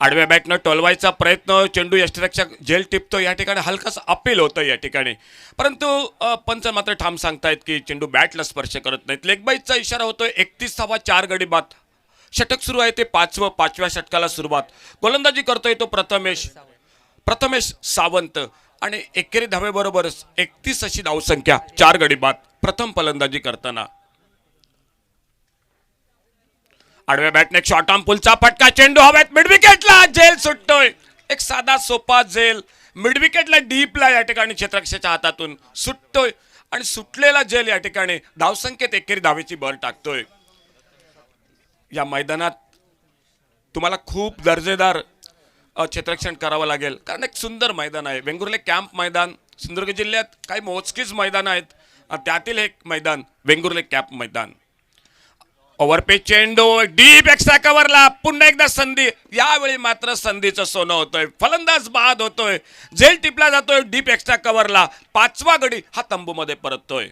आडव्या बॅटनं टोलवायचा प्रयत्न, चेंडू यष्टीरक्षक झेल टिपतो. या ठिकाणी हलकासा अपील होतं या ठिकाणी, परंतु पंच मात्र ठाम सांगतायत की चेंडू बॅटला स्पर्श करत नाहीत. लेगबाईचा इशारा होतोय. 31 धावा 4 गडी बाद. षटक सुरू आहे ते 5व्या षटकाला सुरुवात. गोलंदाजी करतोय तो प्रथमेश सावंत आणि एकेरी धावेबरोबरच 31 अशी धावसंख्या, 4 गडी बाद प्रथम फलंदाजी करताना. आडव्या बॅटने एक शॉर्ट आर्म पुलचा फटका, चेंडू हवेत, मिड विकेटला, झेल सुटतोय. एक साधा सोपा झेल मिड विकेटला डीपला या ठिकाणी क्षेत्ररक्षकाच्या हातातून सुटतोय आणि सुटलेला झेल या ठिकाणी धावसंख्येत एकेरी धावेची भर टाकतोय. या मैदानात तुम्हाला खूप दर्जेदार क्षेत्ररक्षण करावं लागेल, कारण एक सुंदर मैदान आहे. वेंगुर्ले कॅम्प मैदान सिंधुदुर्ग जिल्ह्यात काही मोजकीच मैदान आहेत, त्यातील एक मैदान वेंगुर्ले कॅम्प मैदान. ओव्हरपिच चेंडू डीप एक्स्ट्रा कव्हरला, पुन्हा एकदा संधी. यावेळी मात्र संधीचं सोनं होतोय. फलंदाज बाद होतोय, झेल टिपला जातोय डीप एक्स्ट्रा कव्हरला. 5वा गडी हा तंबूमध्ये परततोय.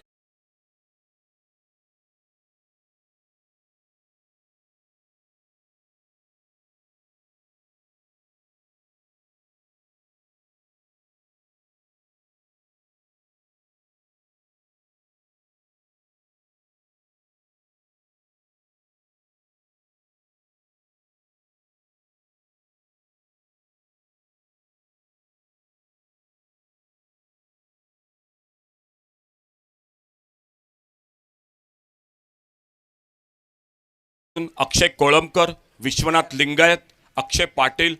अक्षय कोळंबकर, विश्वनाथ लिंगायत, अक्षय पाटील.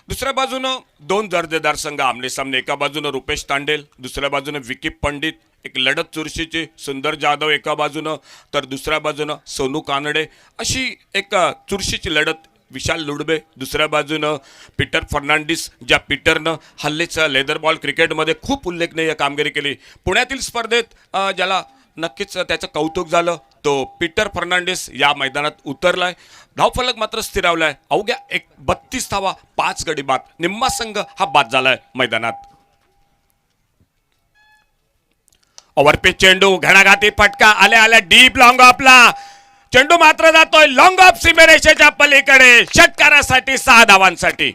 दुसऱ्या बाजूनं दोन दर्जेदार संघ आमने सामने. एका बाजूनं रुपेश तांडेल, दुसऱ्या बाजूनं विकी पंडित. एक लढत चुरशीची. सुंदर जाधव एका बाजूनं तर दुसऱ्या बाजूनं सोनू कानडे. अशी एक चुरशीची लढत. विशाल लुडबे दुसऱ्या बाजूनं पीटर फर्नांडिस, ज्या पीटरनं हल्लीचं लेदर बॉल क्रिकेटमध्ये खूप उल्लेखनीय कामगिरी केली. पुण्यातील स्पर्धेत ज्याला नक्कीच त्याचं कौतुक झालं तो पीटर फर्नांडिस या मैदानात उतरलाय. धावफलक मात्र स्थिरावलाय. अवघ्या 32 धावा, 5 गडी बाद. निम्मा संघ हा बाद झालाय मैदानात. ओव्हरपिच चेंडू, घणाघाती फटका, आल्या आल्या डीप लॉंग ऑफला. चेंडू मात्र जातोय लॉंग ऑफ सीमेरेषेच्या पलीकडे. षटकारासाठी 6 धावांसाठी.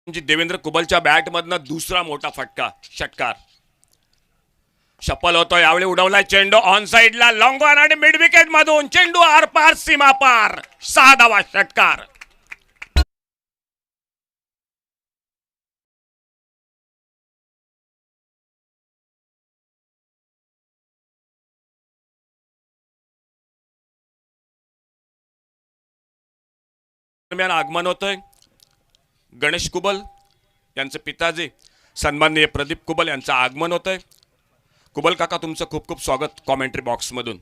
देवेंद्र कुबलच्या बॅटमधनं दुसरा मोठा फटका. षटकार शपल होतोय. यावेळी उडवलाय चेंडू ऑन साइडला. लॉंग ऑन आणि मिड विकेट मधून चेंडू आरपार सीमा पार. 6 धावा. षटकार. दरम्यान आगमन होतोय गणेश कुबल यांचे पिताजी सन्माननीय प्रदीप कुबल यांचं आगमन होतंय. कुबल काका तुमचं खूप खूप स्वागत कॉमेंट्री बॉक्समधून.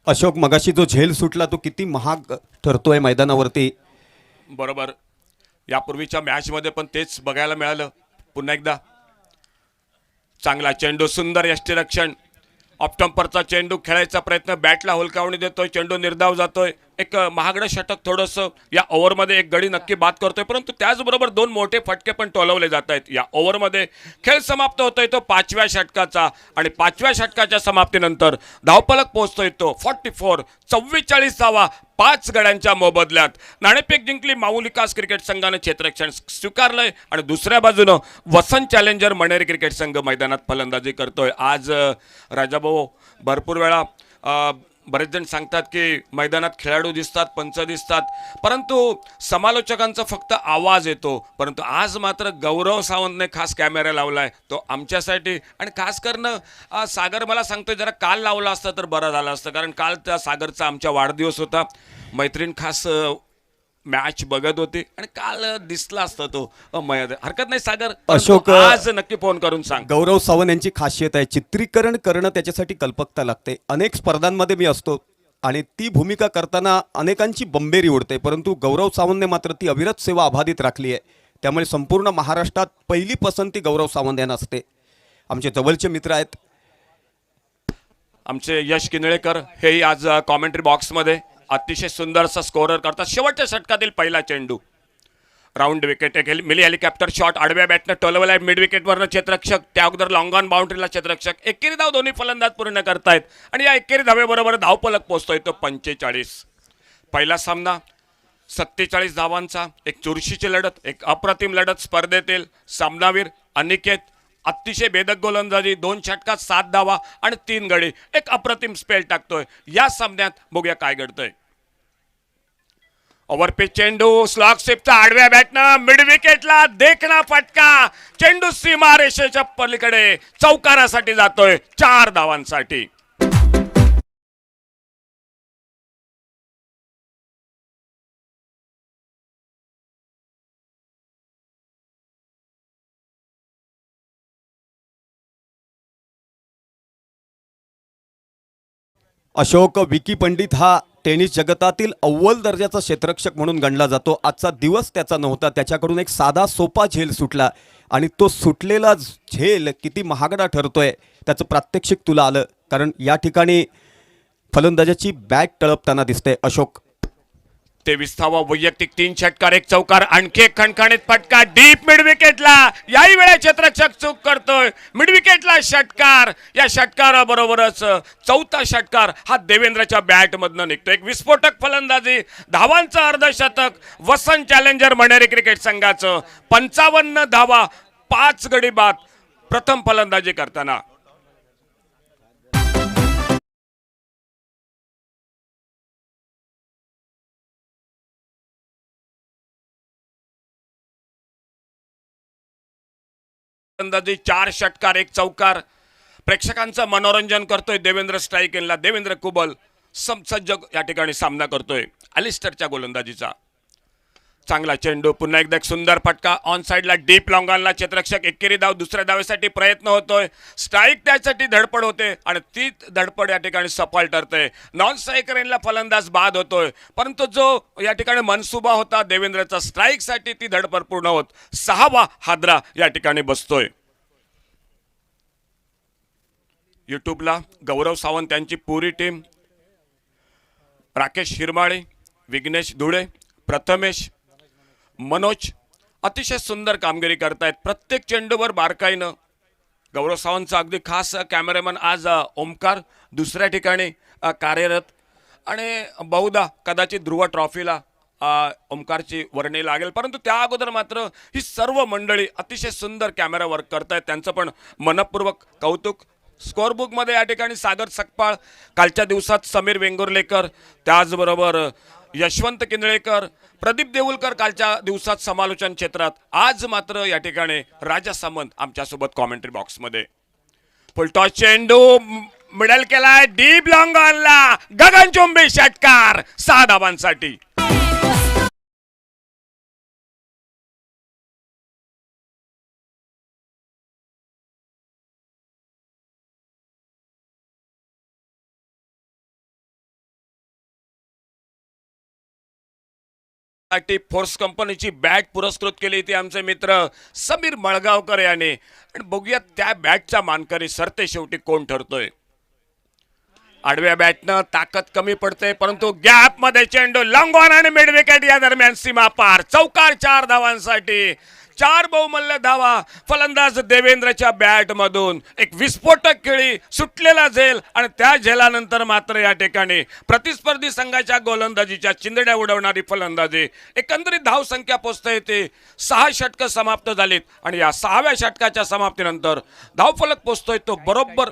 अशोक, मगाशी जो झेल सुटला तो किती महाग ठरतोय मैदानावरती. बरोबर. यापूर्वीच्या मॅचमध्ये पण तेच बघायला मिळालं. पुन्हा एकदा चांगला चेंडू, सुंदर यष्टीरक्षण. ऑप्टम्परचा चेंडू खेळायचा प्रयत्न, बॅटला हुलकावणी देतोय, चेंडू निर्धाव जातोय. एक महागडं षटक थोडंसं या ओव्हरमध्ये. एक गडी नक्की बाद करतोय, परंतु त्याचबरोबर 2 मोठे फटके पण टोलवले जात आहेत या ओव्हरमध्ये. खेळ समाप्त होतोय तो 5व्या षटकाचा आणि 5व्या षटकाच्या समाप्तीनंतर धावफलक पोहोचतोय तो 44. 44 धावा 5 गड्यांच्या मोबदल्यात. नाणेफेक जिंकली. माऊलिकास क्रिकेट संघाने क्षेत्ररक्षण स्वीकारलंय आणि दुसऱ्या बाजूनं वसंत चॅलेंजर मणेरी क्रिकेट संघ मैदानात फलंदाजी करतोय. आज राजाभाऊ भरपूर वेळा बरेच जण सांगतात की मैदानात खेळाडू दिसतात, पंच दिसतात, परंतु समालोचकांचा फक्त आवाज येतो. परंतु आज मात्र गौरव सावंतने खास कॅमेरा लावलाय तो आमच्यासाठी. आणि खास करणं सागर मला सांगतोय जरा काल लावला असतं तर बरं झालं असतं, कारण काल त्या सागरचा आमच्या वाढदिवस होता. मैत्रीण खास मॅच बघत होती आणि काल दिसला असता तो. हरकत नाही सागर, अशोक, आज नक्की फोन करून सांग. गौरव सावंत यांची खासियत आहे चित्रीकरण करणं. त्याच्यासाठी कल्पकता लागते. अनेक स्पर्धांमध्ये मी असतो आणि ती भूमिका करताना अनेकांची बंबेरी उडते, परंतु गौरव सावंतने मात्र ती अविरत सेवा अबाधित राखली आहे. त्यामुळे संपूर्ण महाराष्ट्रात पहिली पसंती गौरव सावंत यांना असते. आमचे जवळचे मित्र आहेत आमचे यश किनळेकर, हेही आज कॉमेंट्री बॉक्समध्ये अतिशय सुंदरसा स्कोरर करतात. शेवटच्या षटकातील पहिला चेंडू राऊंड विकेट मिली हेलिकॉप्टर शॉट आडव्या बॅटनं टोलवलाय. मिड विकेटवरनं क्षेत्ररक्षक, त्या अगोदर लॉंग ऑन बाउंड्रीला क्षेत्ररक्षक. एकेरी धाव दोन्ही फलंदाज पूर्ण करतायत आणि या एकेरी धावेबरोबर धावफलक पोहोचतोय तो 45. पहिला सामना 47 धावांचा. एक चुरशीची लढत, एक अप्रतिम लढत. स्पर्धेतील सामनावीर अनिकेत अतिशय भेदक गोलंदाजी. 2 षटकात 7 धावा आणि 3 गडी. एक अप्रतिम स्पेल टाकतोय या सामन्यात. बघूया काय घडतंय. ओव्हरपिच चेंडू, स्लॉग स्टेपचा आडव्या बॅटनं मिड विकेटला देखना फटका. चेंडू सीमा रेषेच्या पलीकडे चौकारासाठी जातोय 4 धावांसाठी. अशोक, विकी पंडित हा टेनिस जगतातील अव्वल दर्जाचा क्षेत्ररक्षक म्हणून गणला जातो. आजचा दिवस त्याचा नव्हता. त्याच्याकडून एक साधा सोपा झेल सुटला आणि तो सुटलेला झेल किती महागडा ठरतोय त्याचं प्रात्यक्षिक तुला आलं, कारण या ठिकाणी फलंदाजाची बॅट तळपताना दिसते. अशोक, 23 धावा वैयक्तिक, 3 षटकार, 1 चौकार. आणखी एक खणखणीत फटका डीप मिड विकेटला. याही वेळा क्षेत्ररक्षक चूक करतोय. मिड विकेटला षटकार. या षटकाराबरोबरच 4था षटकार हा देवेंद्रच्या बॅटमधनं निघतो. एक विस्फोटक फलंदाजी, धावांचं अर्धशतक वसंत चॅलेंजर मणेरी क्रिकेट संघाचं. 55 धावा, 5 गडी बाद प्रथम फलंदाजी करताना. अंदाजे 4 षटकार 1 चौकार प्रेक्षकांचं मनोरंजन करतोय देवेंद्र स्ट्राईक यांना देवेंद्र कुबल सज्ज या ठिकाणी सामना करतोय अलिस्टरच्या गोलंदाजीचा चांगला चेंडू पुन्हा एकदा एक सुंदर फटका ऑन साइडला डीप लॉंगॉनला क्षेत्ररक्षक एकेरी धाव दुसऱ्या धावेसाठी प्रयत्न होतोय स्ट्राईक त्यासाठी धडपड होते आणि ती धडपड या ठिकाणी सफल ठरते नॉन स्ट्रायकरला फलंदाज बाद होतोय परंतु जो या ठिकाणी मनसुबा होता देवेंद्रचा स्ट्राईकसाठी ती धडपड पूर्ण होत 6वा हादरा या ठिकाणी बसतोय यूट्यूबला गौरव सावंत यांची पुरी टीम राकेश हिरमाळे विघ्नेश धुळे प्रथमेश मनोज अतिशय सुंदर कामगिरी करतायत प्रत्येक चेंडूवर बारकाईनं गौरव सावंतचा अगदी खास कॅमेरामन आज ओमकार दुसऱ्या ठिकाणी कार्यरत आणि बहुधा कदाचित ध्रुव ट्रॉफीला ओमकारची वर्णी लागेल परंतु त्या अगोदर मात्र ही सर्व मंडळी अतिशय सुंदर कॅमेरा वर्क करतायत त्यांचं पण मनपूर्वक कौतुक स्कोअरबुकमध्ये या ठिकाणी सागर सकपाळ कालच्या दिवसात समीर वेंगुर्लेकर त्याचबरोबर यशवंत किंदळेकर प्रदीप देऊलकर कालच्या दिवसात समालोचन क्षेत्रात आज मात्र या ठिकाणी राजा सामंत आमच्यासोबत कॉमेंट्री बॉक्समध्ये फुलटॉस चेंडू मिडल केलाय डीप लॉंग ऑनला गगनचुंबी षटकार 6 धावांसाठी फोर्स कंपनीची बॅट पुरस्कृत केली ती आमचे मित्र समीर मळगावकर याने आणि बघूया त्या बॅटचा मानकरी सरते शेवटी कोण ठरतोय आडव्या बॅटनं ताकद कमी पडते परंतु गॅप मध्ये चेंडू लॉंग ऑन आणि मिड विकेट या दरम्यान सीमा पार चौकार 4 धावांसाठी 4 बहुमल्य धावा फलंदाज देवेंद्रच्या बॅट मधून एक विस्फोटक खेळी सुटलेला झेल आणि त्या झेलानंतर मात्र या ठिकाणी प्रतिस्पर्धी संघाच्या गोलंदाजीच्या चिंदड्या उडवणारी फलंदाजी एकंदरीत धाव संख्या पोहोचते येते 6 षटकं समाप्त झालीत आणि या 6व्या षटकाच्या समाप्तीनंतर धावफलक पोहोचतोय तो बरोबर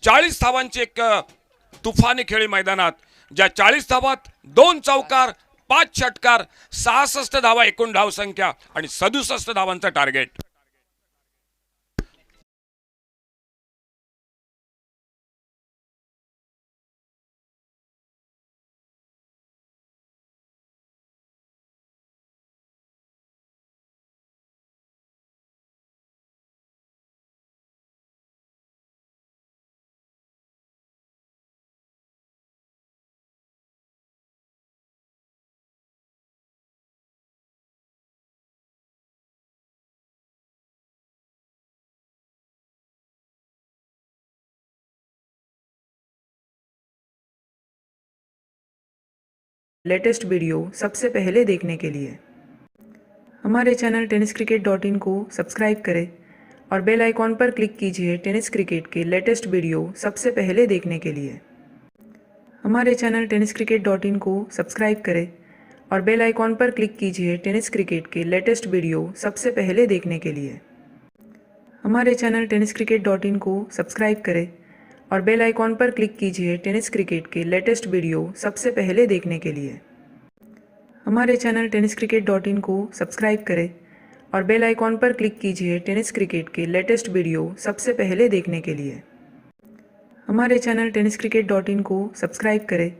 40 धावांची एक तुफानी खेळी मैदानात ज्या 40 धावात 2 चौकार 5 षटकार 66 धावा एकूण धाव संख्या आणि 67 धावांचं टार्गेट लेटेस्ट वीडियो सबसे पहले देखने के लिए हमारे चैनल tenniscricket.in को सब्सक्राइब करें और बेल आइकॉन पर क्लिक कीजिए टेनिस क्रिकेट के लेटेस्ट वीडियो सबसे पहले देखने के लिए हमारे चैनल tenniscricket.in को सब्सक्राइब करें और बेल आइकॉन पर क्लिक कीजिए टेनिस क्रिकेट के लेटेस्ट वीडियो सबसे पहले देखने के लिए हमारे चैनल tenniscricket.in को सब्सक्राइब करें और बेल आइकॉन पर क्लिक कीजिए टेनिस क्रिकेट के लेटेस्ट वीडियो सबसे पहले देखने के लिए हमारे चैनल tenniscricket.in को सब्सक्राइब करें और बेल आइकॉन पर क्लिक कीजिए टेनिस क्रिकेट के लेटेस्ट वीडियो सबसे पहले देखने के लिए हमारे चैनल tenniscricket.in को सब्सक्राइब करें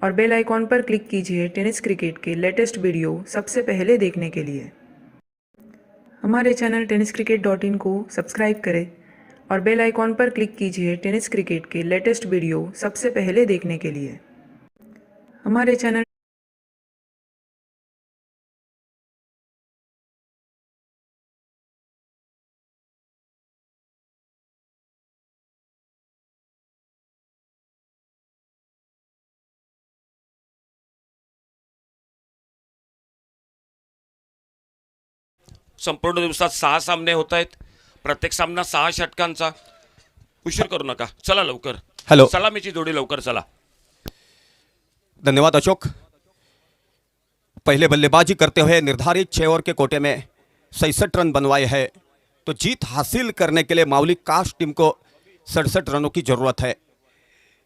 और बेल आइकॉन पर क्लिक कीजिए टेनिस क्रिकेट के लेटेस्ट वीडियो सबसे पहले देखने के लिए हमारे चैनल tenniscricket.in को सब्सक्राइब करें और बेल आइकॉन पर क्लिक कीजिए टेनिस क्रिकेट के लेटेस्ट वीडियो सबसे पहले देखने के लिए हमारे चैनल संपूर्ण दिवसात 6 सामने होत आहेत प्रत्येक सामना 6 षटकांचा उशीर करू नका चला लवकर हॅलो सलामीची जोडी लवकर चला धन्यवाद अशोक पहले बल्लेबाजी करते हुए निर्धारित 6 ओवर के कोटे में 67 रन बनवाए हैं तो जीत हासिल करने के लिए मावली कास्ट टीम को 67 रनों की ज़रूरत है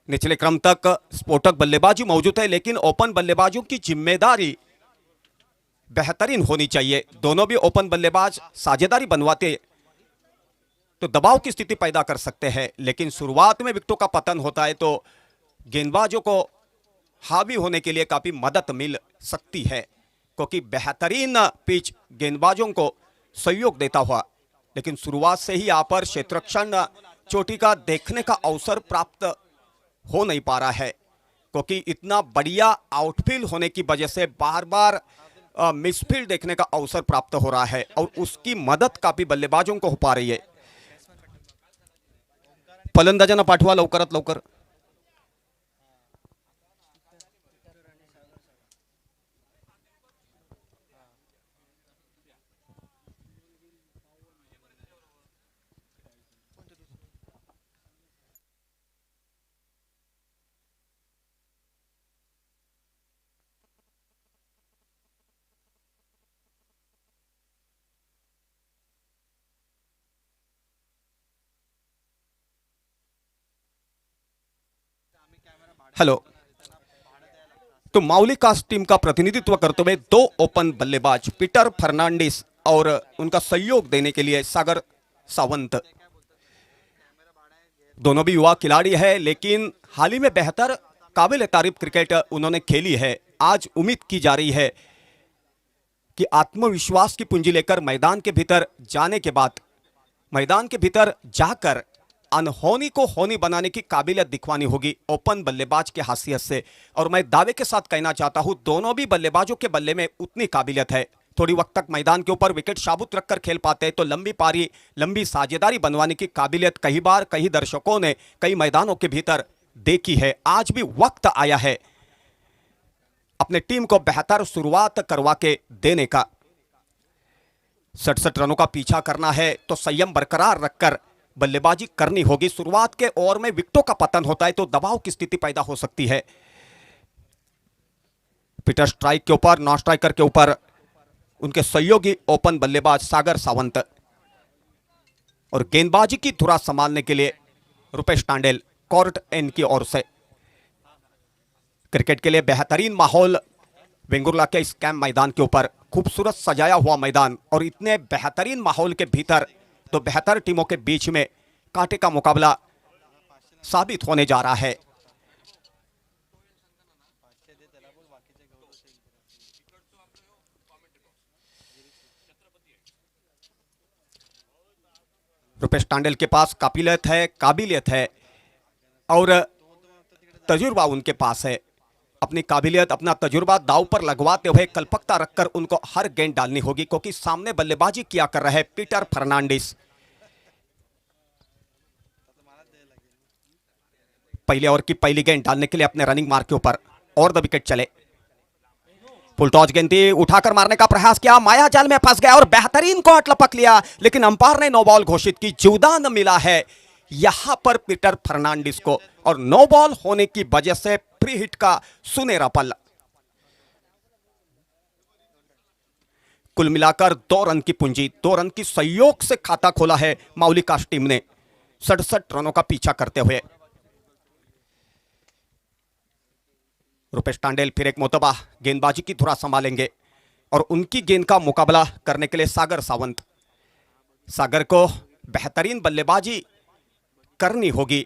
निचले क्रम तक स्फोटक बल्लेबाजी मौजूद है लेकिन ओपन बल्लेबाजों की जिम्मेदारी बेहतरीन होनी चाहिए। दोनों भी ओपन बल्लेबाज साझेदारी बनवाते तो दबाव की स्थिति पैदा कर सकते हैं, लेकिन शुरुआत में विकेटों का पतन होता है तो गेंदबाजों को हावी होने के लिए काफी मदद मिल सकती है, क्योंकि बेहतरीन पिच गेंदबाजों को सहयोग देता हुआ, लेकिन शुरुआत से ही यहाँ पर क्षेत्ररक्षण चोटी का देखने का अवसर प्राप्त हो नहीं पा रहा है, क्योंकि इतना बढ़िया आउटफील्ड होने की वजह से बार बार मिसफील्ड देखने का अवसर प्राप्त हो रहा है और उसकी मदद काफी बल्लेबाजों को हो पा रही है। फलंदाजांना पाठवा लवकरात लवकर। हेलो, तो माउली कास्ट टीम का प्रतिनिधित्व करते हुए दो ओपन बल्लेबाज पीटर फर्नांडिस और उनका सहयोग देने के लिए सागर सावंत, दोनों भी युवा खिलाड़ी है, लेकिन हाल ही में बेहतर काबिल तारीफ क्रिकेट उन्होंने खेली है। आज उम्मीद की जा रही है कि आत्मविश्वास की पूंजी लेकर मैदान के भीतर जाने के बाद मैदान के भीतर जाकर अनहोनी को होनी बनाने की काबिलियत दिखवानी होगी ओपन बल्लेबाज के हैसियत से। और मैं दावे के साथ कहना चाहता हूं दोनों भी बल्लेबाजों के बल्ले में उतनी काबिलियत है। थोड़ी वक्त तक मैदान के ऊपर विकेट साबुत रखकर खेल पाते हैं तो लंबी पारी लंबी साझेदारी बनवाने की काबिलियत कई बार कई दर्शकों ने कई मैदानों के भीतर देखी है। आज भी वक्त आया है अपने टीम को बेहतर शुरुआत करवा के देने का। 67 रनों का पीछा करना है तो संयम बरकरार रखकर बल्लेबाजी करनी होगी। शुरुआत के ओवर में विकेटों का पतन होता है तो दबाव की स्थिति पैदा हो सकती है। पीटर स्ट्राइक के ऊपर, नॉन स्ट्राइकर के ऊपर उनके सहयोगी ओपन बल्लेबाज सागर सावंत, और गेंदबाजी की धुरा संभालने के लिए रुपेश टांडेल कोर्ट एन की ओर से। क्रिकेट के लिए बेहतरीन माहौल वेंगुर्ला के इस कैंप मैदान के ऊपर, खूबसूरत सजाया हुआ मैदान, और इतने बेहतरीन माहौल के भीतर तो बेहतर टीमों के बीच में कांटे का मुकाबला साबित होने जा रहा है। रुपेश टांडेल के पास काबिलियत है और तजुर्बा उनके पास है। अपनी काबिलियत अपना तजुर्बा दाव पर लगवाते हुए कल्पकता रखकर उनको हर गेंद डालनी होगी, क्योंकि सामने बल्लेबाजी किया कर रहे पीटर फर्नांडिस। पहले ओवर की पहली गेंद डालने के लिए अपने रनिंग मार्क के ऊपर और द विकेट चले। फुल टॉस गेंद थी, उठाकर मारने का प्रयास किया, माया जाल में फंस गया और बेहतरीन कॉट लपक लिया, लेकिन अंपायर ने नो बॉल घोषित की। जीवदान मिला है यहां पर पीटर फर्नांडिस को, और नो बॉल होने की वजह से फ्री हिट का सुनहरा पल। कुल मिलाकर 2 रन की पूंजी, 2 रन की सहयोग से खाता खोला है माउली कास्ट टीम ने 67 रनों का पीछा करते हुए। रुपेश टांडेल फिर एक मोतबा गेंदबाजी की धुरा संभालेंगे और उनकी गेंद का मुकाबला करने के लिए सागर सावंत। सागर को बेहतरीन बल्लेबाजी करनी होगी।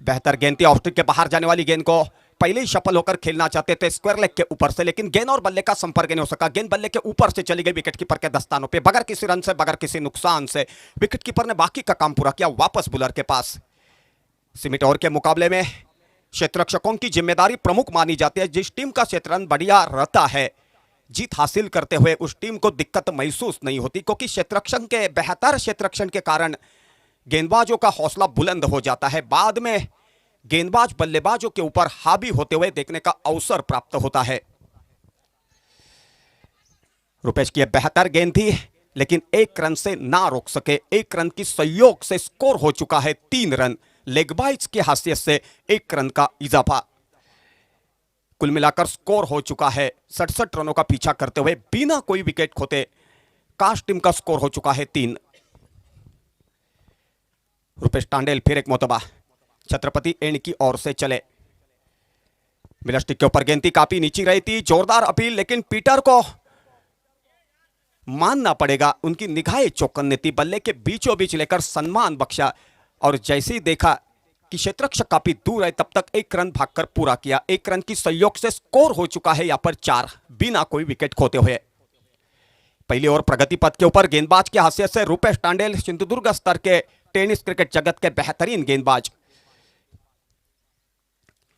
बेहतर गेंद थी, ऑफ स्टिक के बाहर जाने वाली गेंद को पहले ही सफल होकर खेलना चाहते थे स्क्वायर लेग के ऊपर से, लेकिन गेंद और बल्ले का संपर्क नहीं हो सका। गेंद बल्ले के ऊपर से चली गई विकेट कीपर के दस्तानों पे, बगैर किसी रन से, बगैर किसी नुकसान से। विकेट कीपर ने बाकी का काम पूरा किया, वापस बुलर के पास। सीमित ओवर के मुकाबले में क्षेत्ररक्षकों की जिम्मेदारी प्रमुख मानी जाती है। जिस टीम का क्षेत्ररक्षण बढ़िया रहता है, जीत हासिल करते हुए उस टीम को दिक्कत महसूस नहीं होती, क्योंकि क्षेत्ररक्षण के बेहतर क्षेत्ररक्षण के कारण गेंदबाजों का हौसला बुलंद हो जाता है। बाद में गेंदबाज बल्लेबाजों के ऊपर हावी होते हुए देखने का अवसर प्राप्त होता है। रुपेश की बेहतर गेंद थी, लेकिन 1 रन से ना रोक सके। 1 रन की सहयोग से स्कोर हो चुका है 3 रन। लेग बाइट्स की हैसियत से 1 रन का इजाफा। कुल मिलाकर स्कोर हो चुका है 67 रनों का पीछा करते हुए बिना कोई विकेट खोते कास्ट टीम का स्कोर हो चुका है 3। रुपेश टांडेल फिर एक मोतबा छत्रपति एंड की ओर से चले। मिलस्टिक के ऊपर गेंद थी, काफी नीचे रही थी, जोरदार अपील, लेकिन पीटर को मानना पड़ेगा, उनकी निगाहें चौकन्नी थी, बल्ले के बीचों बीच लेकर सम्मान बख्शा और जैसे ही देखा कि क्षेत्ररक्षक काफी दूर है तब तक एक रन भागकर पूरा किया। एक रन की सहयोग से स्कोर हो चुका है यहां पर 4 बिना कोई विकेट खोते हुए। पहली ओवर प्रगति पथ के ऊपर गेंदबाज की हैसियत से रूपेश टांडेल सिंधुदुर्ग स्तर के टेनिस क्रिकेट जगत के बेहतरीन गेंदबाज,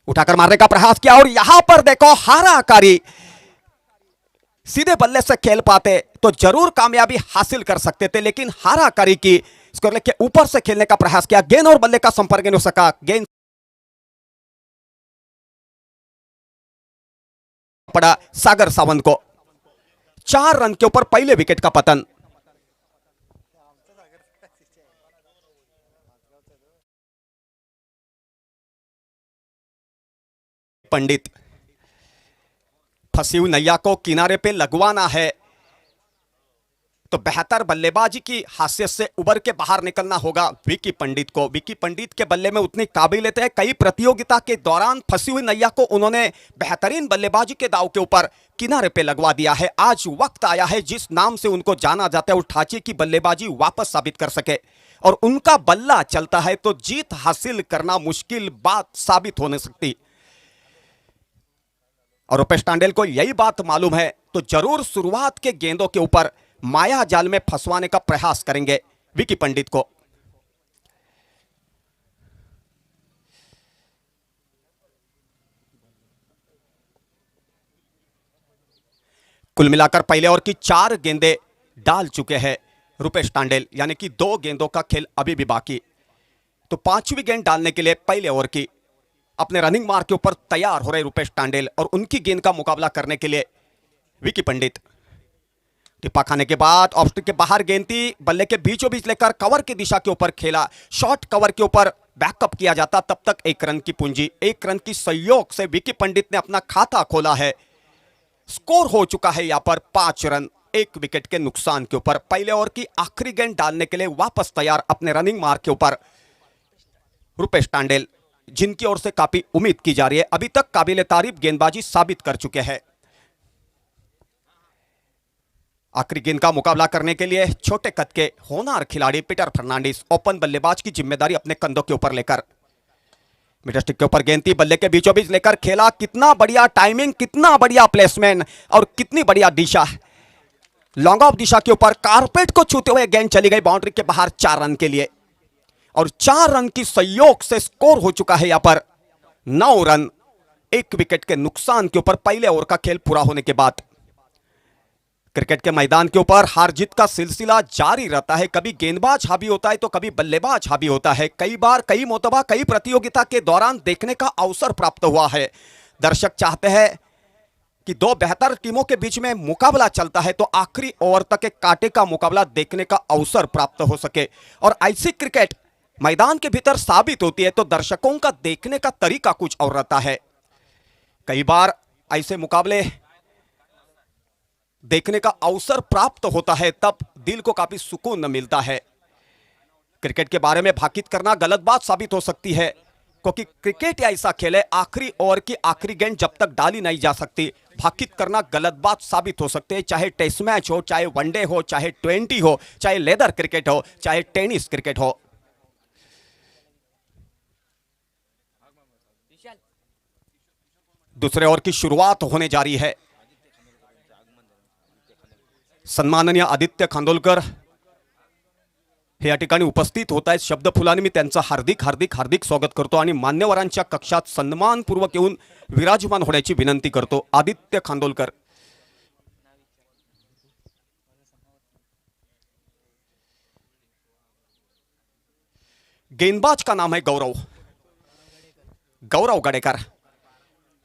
उठाकर मारने का प्रयास किया और यहां पर देखो हाराकारी, सीधे बल्ले से खेल पाते तो जरूर कामयाबी हासिल कर सकते थे, लेकिन हाराकारी की स्कोर लेग के ऊपर से खेलने का प्रयास किया, गेंद और बल्ले का संपर्क नहीं हो सका, गेंद पड़ा सागर सावंत को। 4 रन के ऊपर पहले विकेट का पतन। पंडित, फंसी हुई नैया को किनारे पे लगवाना है तो बेहतर बल्लेबाजी की हासियत से उबर के बाहर निकलना होगा विकी पंडित को। विकी पंडित के बल्ले में उतनी काबिलियत है, कई प्रतियोगिता के दौरान फंसी हुई नैया को उन्होंने बेहतरीन बल्लेबाजी के दाव के ऊपर किनारे पे लगवा दिया है। आज वक्त आया है जिस नाम से उनको जाना जाता है, उठाची की बल्लेबाजी वापस साबित कर सके, और उनका बल्ला चलता है तो जीत हासिल करना मुश्किल बात साबित होने सकती। और रूपेश टांडेल को यही बात मालूम है तो जरूर शुरुआत के गेंदों के ऊपर माया जाल में फंसवाने का प्रयास करेंगे विकी पंडित को। कुल मिलाकर पहले ओवर की 4 गेंदें डाल चुके हैं रूपेश टांडेल, यानी कि 2 गेंदों का खेल अभी भी बाकी। तो 5वीं गेंद डालने के लिए पहले ओवर की अपने रनिंग मार्क के ऊपर तैयार हो रहे रूपेश टांडेल, और उनकी गेंद का मुकाबला करने के लिए विकी पंडित। टिप्पा खाने के बाद ऑफ स्टिक के बाहर गेंद थी, बल्ले के बीचों बीच लेकर कवर की दिशा के ऊपर खेला, शॉर्ट कवर के ऊपर बैकअप किया जाता, तब तक 1 रन की पूंजी। 1 रन की सहयोग से विकी पंडित ने अपना खाता खोला है। स्कोर हो चुका है यहां पर 5 रन 1 विकेट के नुकसान के ऊपर। पहले ओवर की आखिरी गेंद डालने के लिए वापस तैयार अपने रनिंग मार्क के ऊपर रूपेश टांडेल, जिनकी ओर से काफी उम्मीद की जा रही है, अभी तक काबिल तारीफ गेंदबाजी साबित कर चुके हैं। आखिरी गेंद का मुकाबला करने के लिए छोटे कद के होनहार खिलाड़ी पीटर फर्नांडिस ओपन बल्लेबाज की जिम्मेदारी अपने कंधों के ऊपर लेकर मिड स्टिक के ऊपर गेंद थी, बल्ले के बीचों बीच लेकर खेला। कितना बढ़िया टाइमिंग, कितना बढ़िया प्लेसमेंट और कितनी बढ़िया दिशा, लॉन्ग ऑफ दिशा के ऊपर कारपेट को छूते हुए गेंद चली गई बाउंड्री के बाहर 4 रन के लिए, और 4 रन की सहयोग से स्कोर हो चुका है यहां पर 9 रन 1 विकेट के नुकसान के ऊपर पहले ओवर का खेल पूरा होने के बाद। क्रिकेट के मैदान के ऊपर हार जीत का सिलसिला जारी रहता है, कभी गेंदबाज हावी होता है तो कभी बल्लेबाज हावी होता है। कई बार, कई मोतबा, कई प्रतियोगिता के दौरान देखने का अवसर प्राप्त हुआ है। दर्शक चाहते हैं कि 2 बेहतर टीमों के बीच में मुकाबला चलता है तो आखिरी ओवर तक एक कांटे का मुकाबला देखने का अवसर प्राप्त हो सके, और ऐसी क्रिकेट मैदान के भीतर साबित होती है तो दर्शकों का देखने का तरीका कुछ और रहता है। कई बार ऐसे मुकाबले देखने का अवसर प्राप्त होता है तब दिल को काफी सुकून मिलता है। क्रिकेट के बारे में भाकित करना गलत बात साबित हो सकती है, क्योंकि क्रिकेट ऐसा खेल है आखिरी ओवर की आखिरी गेंद जब तक डाली नहीं जा सकती, भाकित करना गलत बात साबित हो सकती है। चाहे टेस्ट मैच हो, चाहे वनडे हो, चाहे 20 हो, चाहे लेदर क्रिकेट हो, चाहे टेनिस क्रिकेट हो। दूसरे ओवर की शुरुआत होने जा रही है। सन्माननीय आदित्य खांदोलकर हे या ठिकाणी उपस्थित होत आहेत। शब्दफुलाने मी त्यांचं हार्दिक हार्दिक हार्दिक स्वागत करतो आणि मान्यवरांच्या कक्षात सन्मानपूर्वक येऊन विराजमान होण्याची विनंती करतो। आदित्य खांदोलकर। गेंदबाज का नाम है गौरव, गौरव गडेकर।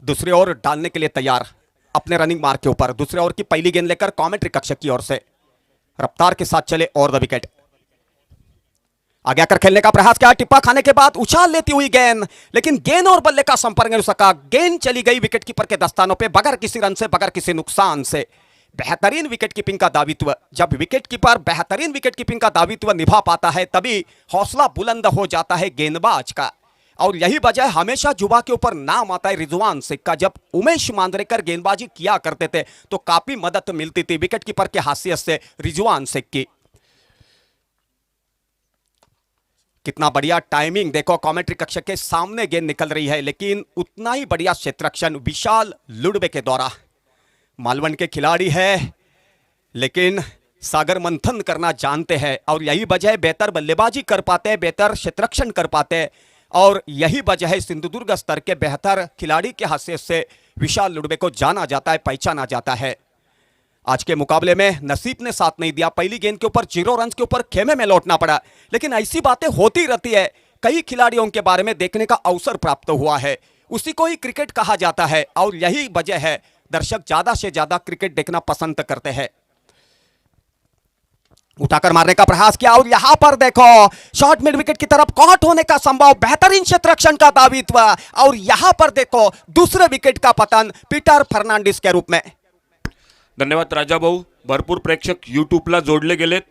दूसरी ओवर डालने के लिए तैयार अपने रनिंग मार्क के ऊपर। दूसरे ओवर की पहली गेंद लेकर कमेंट्री कक्षक की ओर से रफ्तार के साथ चले और द विकेट। आगे आकर खेलने का प्रयास किया, टिप्पा खाने के बाद उछाल लेती हुई गेंद, लेकिन गेंद और बल्ले का संपर्क नहीं हो सका। गेंद चली गई विकेट कीपर के दस्तानों पे बगैर किसी रन से, बगैर किसी नुकसान से। बेहतरीन विकेट कीपिंग का दावित्व, जब विकेट कीपर बेहतरीन विकेट कीपिंग का दावित्व निभा पाता है तभी हौसला बुलंद हो जाता है गेंदबाज का। और यही वजह हमेशा जुबा के ऊपर नाम आता है रिजवान शेख का। जब उमेश मांजरेकर गेंदबाजी किया करते थे तो काफी मदद मिलती थी विकेट कीपर के हैसियत से रिजवान शेख की। कितना बढ़िया टाइमिंग देखो, कमेंट्री कक्ष के सामने गेंद निकल रही है, लेकिन उतना ही बढ़िया क्षेत्ररक्षण विशाल लुडवे के द्वारा। मालवण के खिलाड़ी है लेकिन सागर मंथन करना जानते हैं और यही वजह है बेहतर बल्लेबाजी कर पाते हैं, बेहतर क्षेत्ररक्षण कर पाते हैं और यही वजह है सिंधुदुर्ग स्तर के बेहतर खिलाड़ी के हैसियत से विशाल लुडवे को जाना जाता है, पहचाना जाता है। आज के मुकाबले में नसीब ने साथ नहीं दिया, पहली गेंद के ऊपर 0 रन के ऊपर खेमे में लौटना पड़ा, लेकिन ऐसी बातें होती रहती है। कई खिलाड़ियों के बारे में देखने का अवसर प्राप्त हुआ है, उसी को ही क्रिकेट कहा जाता है और यही वजह है दर्शक ज्यादा से ज्यादा क्रिकेट देखना पसंद करते हैं। उठाकर मारने का प्रयास किया और यहां पर देखो शॉर्ट मिड विकेट की तरफ कॉट होने का संभव, बेहतरीन क्षेत्ररक्षण का दावित्व और यहां पर देखो दूसरे विकेट का पतन पीटर फर्नांडिस के रूप में। धन्यवाद राजा भाऊ. भरपूर प्रेक्षक यूट्यूबला जोडले गेलेत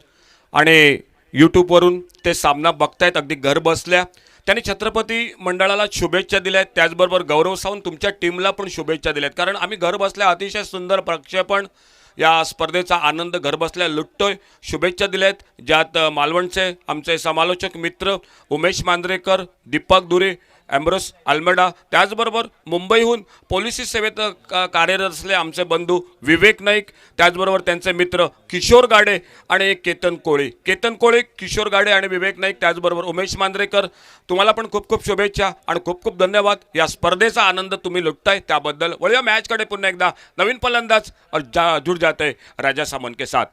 आणि यूट्यूबवरून ते सामना बघतायत अगदी घर बसल्या. त्यांनी छत्रपती मंडळाला शुभेच्छा दिल्या आहेत, त्याचबरोबर गौरव सावंत तुमच्या टीमला पण शुभेच्छा दिल्या आहेत, कारण आम्ही घर बसल्या अतिशय सुंदर प्रक्षेपण या स्पर्धेचा आनंद घर बसल्या लुटतोय. शुभेच्छा दिल्या आहेत ज्यात मालवणचे आमचे समालोचक मित्र उमेश मांजरेकर, दीपक दुरे, एम्ब्रोस अल्मेडा, त्याचबरोबर मुंबईहून पोलिसी सेवेत कार्यरत असले आमचे बंधू विवेक नाईक, त्याचबरोबर त्यांचे मित्र किशोर गाडे आणि केतन कोळे, किशोर गाडे आणि विवेक नाईक, त्याचबरोबर उमेश मांजरेकर, तुम्हाला पण खूप खूप शुभेच्छा आणि खूप खूप धन्यवाद. या स्पर्धेचा आनंद तुम्ही लुटताय त्याबद्दल. वळूया मॅचकडे पुन्हा एकदा. नवीन फलंदाज जुड़ जाते राजा सामंत के साथ.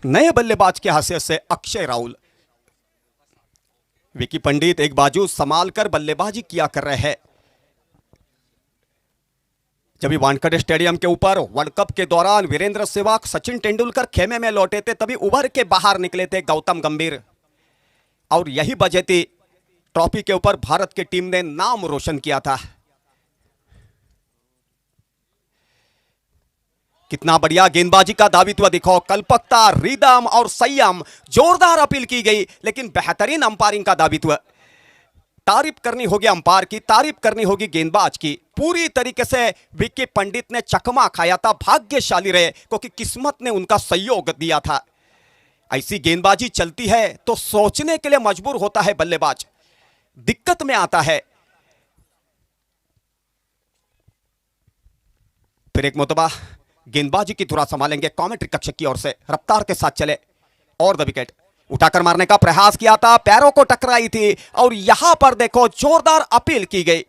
नए बल्लेबाज के हैसियत से अक्षय राहुल, विकी पंडित एक बाजू संभाल कर बल्लेबाजी किया कर रहे हैं। जब भी वानखेड़े स्टेडियम के ऊपर वर्ल्ड कप के दौरान वीरेंद्र सहवाग, सचिन तेंदुलकर खेमे में लौटे थे, तभी उभर के बाहर निकले थे गौतम गंभीर और यही वजह थी ट्रॉफी के ऊपर भारत की टीम ने नाम रोशन किया था। कितना बढ़िया गेंदबाजी का दावित्व दिखाओ, कल्पकता, रिदम और संयम, जोरदार अपील की गई लेकिन बेहतरीन अंपायरिंग का दावित्व। तारीफ करनी होगी अंपायर की, तारीफ करनी होगी गेंदबाज की। पूरी तरीके से विकी पंडित ने चकमा खाया था, भाग्यशाली रहे क्योंकि किस्मत ने उनका सहयोग दिया था। ऐसी गेंदबाजी चलती है तो सोचने के लिए मजबूर होता है बल्लेबाज, दिक्कत में आता है। फिर एक मोतबा गेंदबाजी की धुरा संभालेंगे कमेंट्री कक्ष की ओर से, रफ्तार के साथ चले और द विकेट उठाकर मारने का प्रयास किया था, पैरों को टकराई थी और यहां पर देखो जोरदार अपील की गई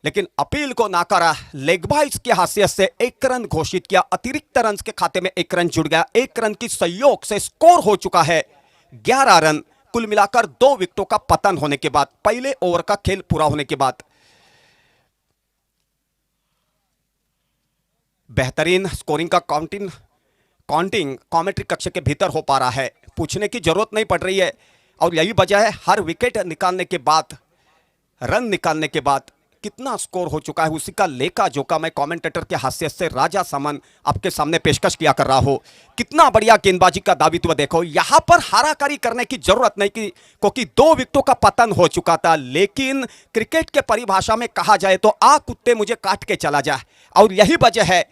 लेकिन अपील को नाकारा। लेग बाइज की हैसियत से 1 रन घोषित किया, अतिरिक्त रन के खाते में 1 रन जुड़ गया। 1 रन की सहयोग से स्कोर हो चुका है 11 रन, कुल मिलाकर 2 विकेटों का पतन होने के बाद, पहले ओवर का खेल पूरा होने के बाद। बेहतरीन स्कोरिंग का काउंटिंग कमेंट्री कक्ष के भीतर हो पा रहा है, पूछने की जरूरत नहीं पड़ रही है और यही वजह है हर विकेट निकालने के बाद, रन निकालने के बाद कितना स्कोर हो चुका है उसी का लेखा जोखा मैं कमेंटेटर के हैसियत से राजा सामंत आपके सामने पेशकश किया कर रहा हूं। कितना बढ़िया गेंदबाजी का दावित्व देखो, यहां पर हाराकारी करने की जरूरत नहीं की क्योंकि 2 विकेटों का पतन हो चुका था, लेकिन क्रिकेट के परिभाषा में कहा जाए तो आ कुत्ते मुझे काट के चला जा, और यही वजह है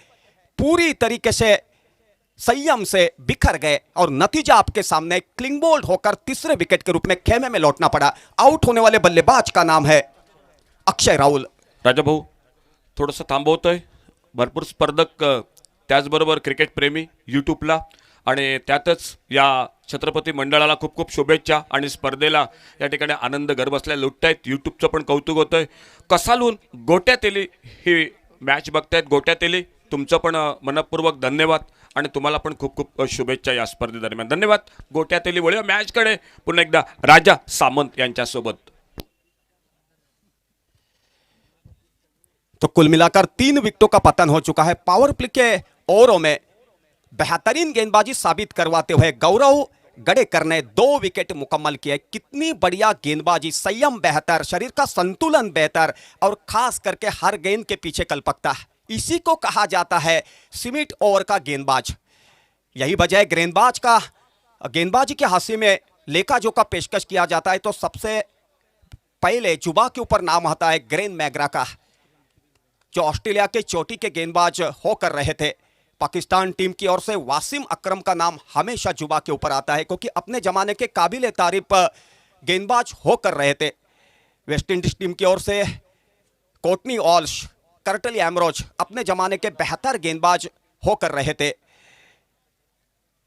पूरी तरीके से संयम से बिखर गए और नतीजा आपके सामने क्लिंग बोल्ड होकर तीसरे विकेट के रूप में खेमे में लौटना पड़ा। आउट होने वाले बल्लेबाज का नाम है अक्षय राहुल. राजा भाऊ थोडंसं थांबवतोय, भरपूर स्पर्धक त्याचबरोबर क्रिकेट प्रेमी यूट्यूबला आणि त्यातच या छत्रपती मंडळाला खूप खूप शुभेच्छा आणि स्पर्धेला या ठिकाणी आनंद घर बसल्या लुटतायत. यूट्यूबचं पण कौतुक होतंय. कसालून गोट्यातेली ही मॅच बघतायत. गोट्यातेली तुमचं पण मनपूर्वक धन्यवाद आणि तुम्हाला पण खूप खूप शुभेच्छा या स्पर्धेदरम्यान. धन्यवाद. गोट्यातेली वळूया मॅचकडे पुन्हा एकदा राजा सामंत यांच्यासोबत. तो कुल मिलाकर 3 विकेटों का पतन हो चुका है. पावर प्ले के ओवरों में बेहतरीन गेंदबाजी साबित करवाते हुए गौरव गड़ेकर ने 2 विकेट मुकम्मल किए. कितनी बढ़िया गेंदबाजी, संयम बेहतर, शरीर का संतुलन बेहतर और खास करके हर गेंद के पीछे कल्पकता. इसी को कहा जाता है सीमित ओवर का गेंदबाज. यही वजह है गेंदबाजी के हाशिए में लेखा का पेशकश किया जाता है तो सबसे पहले जुबा के ऊपर नाम आता है ग्रेन मैग्रा का, जो ऑस्ट्रेलिया के चोटी के गेंदबाज होकर रहे थे। पाकिस्तान टीम की ओर से वासिम अकरम का नाम हमेशा जुबा के ऊपर आता है क्योंकि अपने जमाने के काबिल तारीफ गेंदबाज होकर रहे थे। वेस्ट इंडीज टीम की ओर से कोटनी ऑल्श, कर्टली एमरोज अपने जमाने के बेहतर गेंदबाज होकर रहे थे।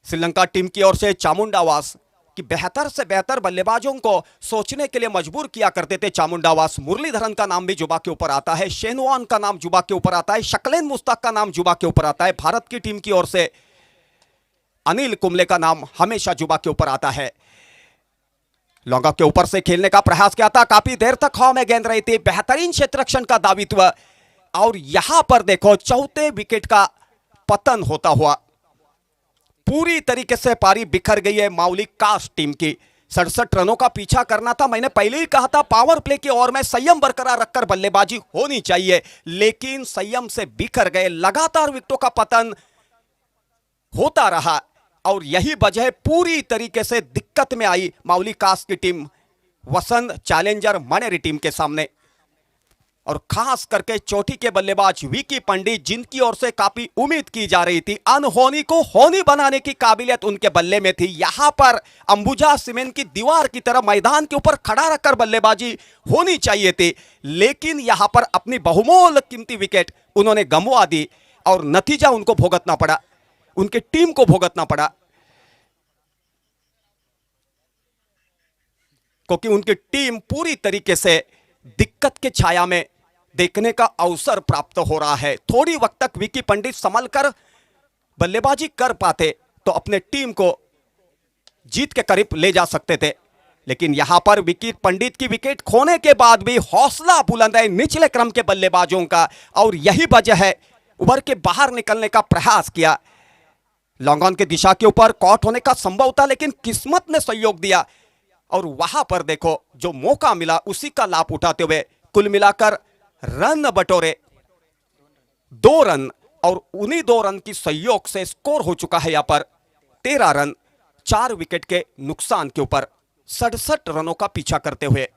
श्रीलंका टीम की ओर से चामुंडावास कि बेहतर से बेहतर बल्लेबाजों को सोचने के लिए मजबूर किया करते थे चामुंडावास। मुरलीधरन का नाम भी जुबा के ऊपर आता है, शेन वॉर्न का नाम जुबा के ऊपर आता है, शकलेन मुश्ताक का नाम जुबा के ऊपर आता है। भारत की टीम की ओर से अनिल कुंबले का नाम हमेशा जुबा के ऊपर आता है। लॉन्ग ऑफ के ऊपर से खेलने का प्रयास किया था, काफी देर तक हवा में गेंद रही थी, बेहतरीन क्षेत्ररक्षण का दावित्व। और यहां पर देखो चौथे विकेट का पतन होता हुआ पूरी तरीके से पारी बिखर गई है माउली कास्ट टीम की। 67 रनों का पीछा करना था। मैंने पहले ही कहा था पावर प्ले की ओर में संयम बरकरार रखकर बल्लेबाजी होनी चाहिए, लेकिन संयम से बिखर गए। लगातार विकेटों का पतन होता रहा और यही वजह पूरी तरीके से दिक्कत में आई माउली कास्ट की टीम वसंत चैलेंजर मनेरी टीम के सामने। और खास करके चोटी के बल्लेबाज विकी पंडित, जिनकी ओर से काफी उम्मीद की जा रही थी, अनहोनी को होनी बनाने की काबिलियत उनके बल्ले में थी। यहां पर अंबुजा सीमेंट की दीवार की तरह मैदान के ऊपर खड़ा रखकर बल्लेबाजी होनी चाहिए थी, लेकिन यहां पर अपनी बहुमोल कीमती विकेट उन्होंने गंवा दी और नतीजा उनको भुगतना पड़ा, उनकी टीम को भुगतना पड़ा, क्योंकि उनकी टीम पूरी तरीके से दिक्कत के छाया में देखने का अवसर प्राप्त हो रहा है। थोड़ी वक्त तक विकी पंडित संभल कर बल्लेबाजी कर पाते तो अपने टीम को जीत के करीब ले जा सकते थे, लेकिन यहां पर विकी पंडित की विकेट खोने के बाद भी हौसला बुलंद है निचले क्रम के बल्लेबाजों का, और यही वजह है उभर के बाहर निकलने का प्रयास किया। लॉन्ग ऑन की दिशा के ऊपर कॉट होने का संभव था, लेकिन किस्मत ने सहयोग दिया और वहां पर देखो जो मौका मिला उसी का लाभ उठाते हुए कुल मिलाकर रन बटोरे 2 रन, और उन्हीं 2 रन की सहयोग से स्कोर हो चुका है यहां पर 13 रन 4 विकेट के नुकसान के ऊपर 67 रनों का पीछा करते हुए।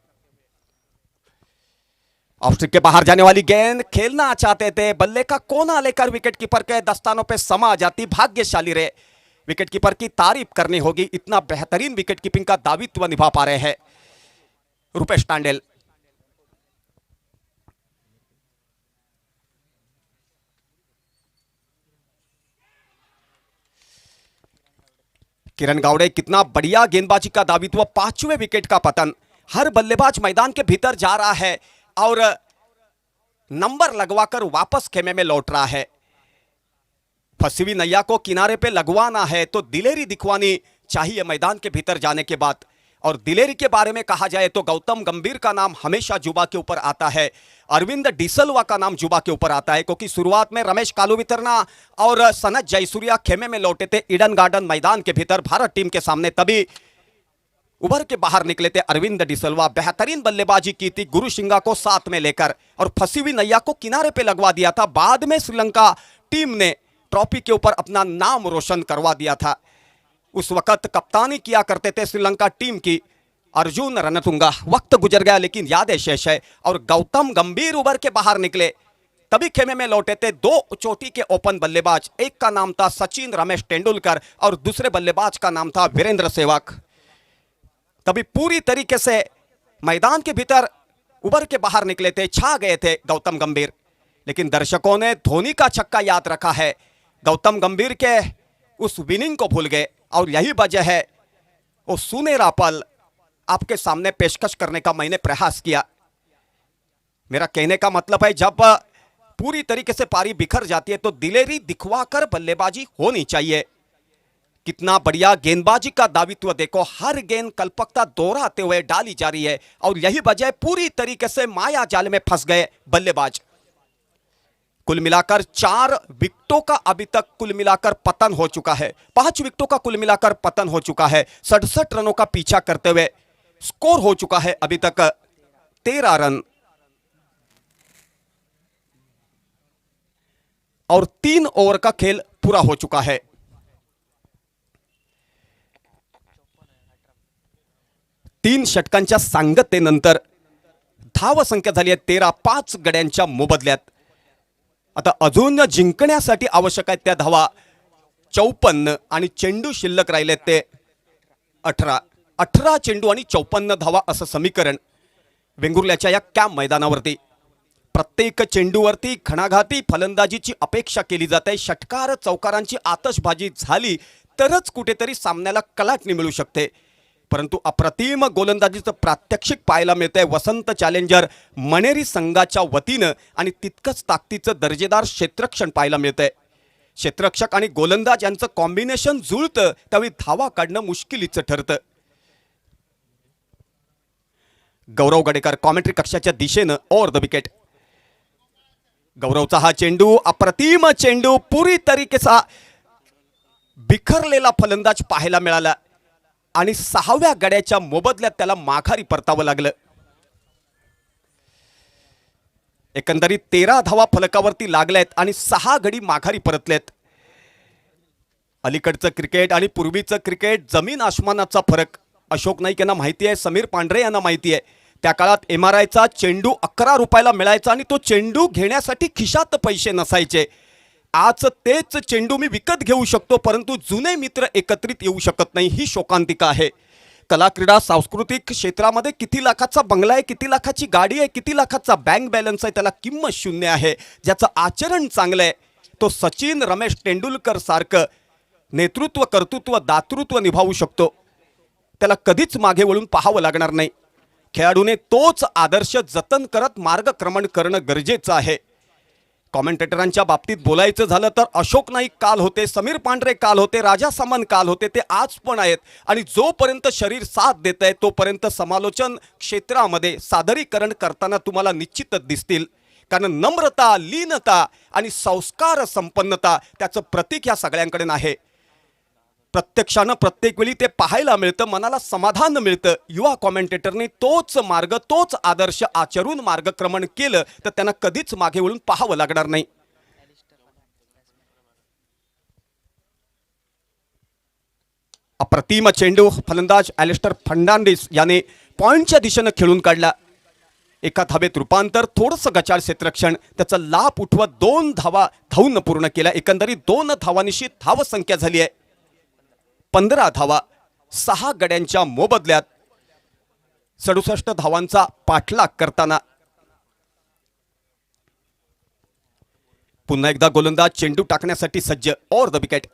ऑफ स्ट्रिप के बाहर जाने वाली गेंद खेलना चाहते थे, बल्ले का कोना लेकर विकेट कीपर के दस्तानों पे समा जाती। भाग्यशाली रहे, विकेट कीपर की तारीफ करनी होगी, इतना बेहतरीन विकेट कीपिंग का दावित्व निभा पा रहे हैं रुपेश टांडेल। किरण गावड़े, कितना बढ़िया गेंदबाजी का दावित्व। 5वें विकेट का पतन। हर बल्लेबाज मैदान के भीतर जा रहा है और नंबर लगवाकर वापस खेमे में लौट रहा है। फंसी हुई नैया को किनारे पे लगवाना है तो दिलेरी दिखवानी चाहिए मैदान के भीतर जाने के बाद। और दिलेरी के बारे में कहा जाए तो गौतम गंभीर का नाम हमेशा जुबा के ऊपर आता है, अरविंद डिसलवा का नाम जुबा के ऊपर आता है, क्योंकि शुरुआत में रमेश कालुवितरना और सनत जयसूर्या खेमे में लौटे थे ईडन गार्डन मैदान के भीतर भारत टीम के सामने, तभी उभर के बाहर निकले थे अरविंद डिसलवा। बेहतरीन बल्लेबाजी की थी गुरु सिंगा को साथ में लेकर और फंसी हुई नैया को किनारे पे लगवा दिया था। बाद में श्रीलंका टीम ने ट्रॉफी के ऊपर अपना नाम रोशन करवा दिया था। उस वक्त कप्तानी किया करते थे श्रीलंका टीम की अर्जुन रणतुंगा। वक्त गुजर गया लेकिन यादें शेष है। और गौतम गंभीर उभर के बाहर निकले, तभी खेमे में लौटे थे 2 चोटी के ओपन बल्लेबाज। एक का नाम था सचिन रमेश तेंदुलकर और दूसरे बल्लेबाज का नाम था वीरेंद्र सहवाग। तभी पूरी तरीके से मैदान के भीतर उभर के बाहर निकले थे, छा गए थे गौतम गंभीर। लेकिन दर्शकों ने धोनी का छक्का याद रखा है, गौतम गंभीर के उस विनिंग को भूल गए, और यही वजह है वो सुनहरा पल आपके सामने पेशकश करने का मैंने प्रयास किया। मेरा कहने का मतलब है जब पूरी तरीके से पारी बिखर जाती है तो दिलेरी दिखवाकर बल्लेबाजी होनी चाहिए। कितना बढ़िया गेंदबाजी का दावित्व देखो, हर गेंद कल्पकता दोहराते हुए डाली जा रही है, और यही वजह पूरी तरीके से माया जाल में फंस गए बल्लेबाज। कुल मिलाकर 4 विकेटों का अभी तक कुल मिलाकर पतन हो चुका है, 5 विकेटों का कुल मिलाकर पतन हो चुका है। 67 रनों का पीछा करते हुए स्कोर हो चुका है अभी तक 13 रन, और 3 ओवर का खेल पूरा हो चुका है। 3 षटकांच्या सांगतेनंतर धाव संख्या झाली आहे 13. 5 गड्यांच्या मोबदल्यात. आता अजून जिंकण्यासाठी आवश्यक आहेत त्या धावा 54 आणि चेंडू शिल्लक राहिलेत ते 18. 18 चेंडू आणि 54 धावा असं समीकरण वेंगुर्ल्याच्या या कॅम्प मैदानावरती. प्रत्येक चेंडूवरती घणाघाती फलंदाजीची अपेक्षा केली जाते. षटकार चौकारांची आतषबाजी झाली तरच कुठेतरी सामन्याला कलाटणी मिळू शकते. परंतु अप्रतिम गोलंदाजीचं प्रात्यक्षिक पाहायला मिळतंय वसंत चॅलेंजर मणेरी संघाच्या वतीनं आणि तितकंच ताकदीचं दर्जेदार क्षेत्ररक्षण पाहायला मिळतंय. क्षेत्ररक्षक आणि गोलंदाज यांचं कॉम्बिनेशन जुळतं त्यावेळी धावा काढणं मुश्किलीचं ठरतं. गौरव गडेकर कॉमेंट्री कक्षाच्या दिशेनं ओव्हर द विकेट. गौरवचा हा चेंडू अप्रतिम चेंडू पुरी तरीकेचा बिखरलेला फलंदाज पाहायला मिळाला आणि 6व्या गड्याच्या मोबदल्यात त्याला माघारी परतावं लागलं. एकंदरीत 13 धावा फलकावरती लागल्यात आणि 6 गडी माघारी परतलेत. अलीकडचं क्रिकेट आणि पूर्वीचं क्रिकेट जमीन आसमानाचा फरक अशोक नाईक यांना माहिती आहे, समीर पांढरे यांना माहिती आहे. त्या काळात MRIचा चेंडू 11 रुपयाला मिळायचा आणि तो चेंडू घेण्यासाठी खिशात पैसे नसायचे. आज तेच चेंडू मी विकत घेऊ शकतो परंतु जुने मित्र एकत्रित येऊ शकत नाही. ही शोकांतिका आहे. कला क्रीडा सांस्कृतिक क्षेत्रामध्ये किती लाखाचा बंगला आहे, किती लाखाची गाडी आहे, किती लाखाचा बँक बॅलन्स आहे, त्याला किंमत शून्य आहे. ज्याचं आचरण चांगलं आहे तो सचिन रमेश तेंडुलकर सारखं नेतृत्व कर्तृत्व दातृत्व निभावू शकतो. त्याला कधीच मागे वळून पाहावं लागणार नाही. खेळाडूने तोच आदर्श जतन करत मार्गक्रमण करणं गरजेचं आहे. कॉमेंटेटरांच्या बाबतीत बोलायचं झालं तर अशोक नाईक काल होते, समीर पांढरे काल होते, राजा सामंत काल होते, ते आज पण आहेत. आणि जोपर्यंत शरीर साथ देत आहे तोपर्यंत समालोचन क्षेत्रामध्ये सादरीकरण करताना तुम्हाला निश्चितच दिसतील. कारण नम्रता, लीनता आणि संस्कार संपन्नता त्याचं प्रतीक या सगळ्यांकडे आहे. प्रत्यक्षानं प्रत्येक वेळी ते पाहायला मिळतं, मनाला समाधान मिळतं. युवा कॉमेंटेटरने तोच मार्ग तोच आदर्श आचरून मार्गक्रमण केलं तर त्यांना कधीच मागे वळून पाहावं लागणार नाही. अप्रतिम चेंडू फलंदाज ॲलिस्टर फर्नांडिस याने पॉइंटच्या दिशेनं खेळून काढला. एका धावेत रूपांतर, थोडंसं गचाळ क्षेत्ररक्षण, त्याचा लाभ उठवत 2 धावा धावून पूर्ण केल्या. एकंदरीत 2 धावांची धावसंख्या झाली आहे 15 धावा. 6 गड्यांच्या मोबदल्यात 67 धावांचा पाठलाग करताना पुन्हा एकदा गोलंदाज चेंडू टाकण्यासाठी सज्ज. Over the wicket.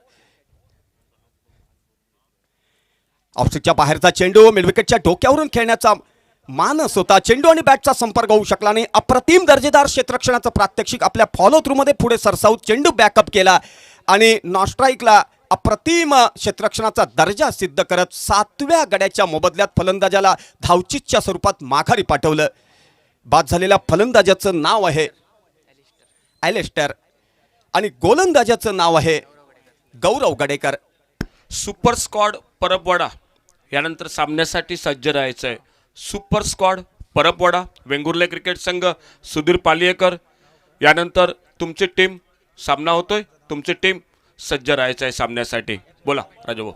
ऑफस्टिकच्या बाहेरचा चेंडू मिडविकेटच्या डोक्यावरून खेळण्याचा मानस होता. चेंडू आणि बॅटचा संपर्क होऊ शकला नाही. अप्रतिम दर्जेदार क्षेत्ररक्षणाचं प्रात्यक्षिक आपल्या फॉलो थ्रू मध्ये पुढे सरसावत चेंडू बॅकअप केला आणि नॉस्ट्राईकला अप्रतिम क्षेत्ररक्षणाचा दर्जा सिद्ध करत 7व्या गड्याच्या मोबदल्यात फलंदाजाला धावचीतच्या स्वरूपात माघारी पाठवलं. बाद झालेल्या फलंदाजाचं नाव आहे ॲलिस्टर आणि गोलंदाजाचं नाव आहे गौरव गडेकर. सुपर स्क्वॉड परबवाडा यानंतर सामन्यासाठी सज्ज राहायचं आहे. सुपर स्क्वॉड परबवाडा वेंगुर्ले क्रिकेट संघ सुधीर पालियेकर यानंतर तुमची टीम सामना होतोय. तुमची टीम सज्ज राहायचं आहे सामन्यासाठी. बोला राजाभाऊ.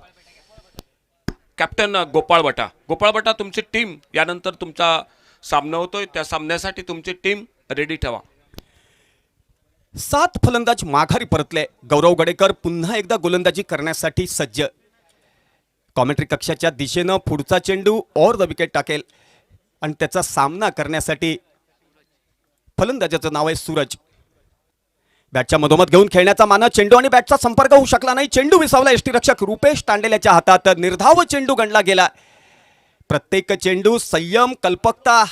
कॅप्टन गोपाळ बटा. गोपाळ बटा तुमची टीम यानंतर तुमचा सामना होतोय त्या सामन्यासाठी तुमची टीम रेडी ठेवा. 7 फलंदाज माघारी परतले. गौरव गडेकर पुन्हा एकदा गोलंदाजी करण्यासाठी सज्ज. कॉमेंट्री कक्षाच्या दिशेनं पुढचा चेंडू ओव्हर द विकेट टाकेल आणि त्याचा सामना करण्यासाठी फलंदाजाचं नाव आहे सूरज. बॅटच्या मधोमध घेऊन खेळण्याचा मानस. चेंडू आणि बॅटचा संपर्क होऊ शकला नाही. चेंडू विसावला यष्टीरक्षक रुपेश तांडेल्याच्या हातात. निर्धाव चेंडू गणला गेला. प्रत्येक चेंडू संयम कल्पकता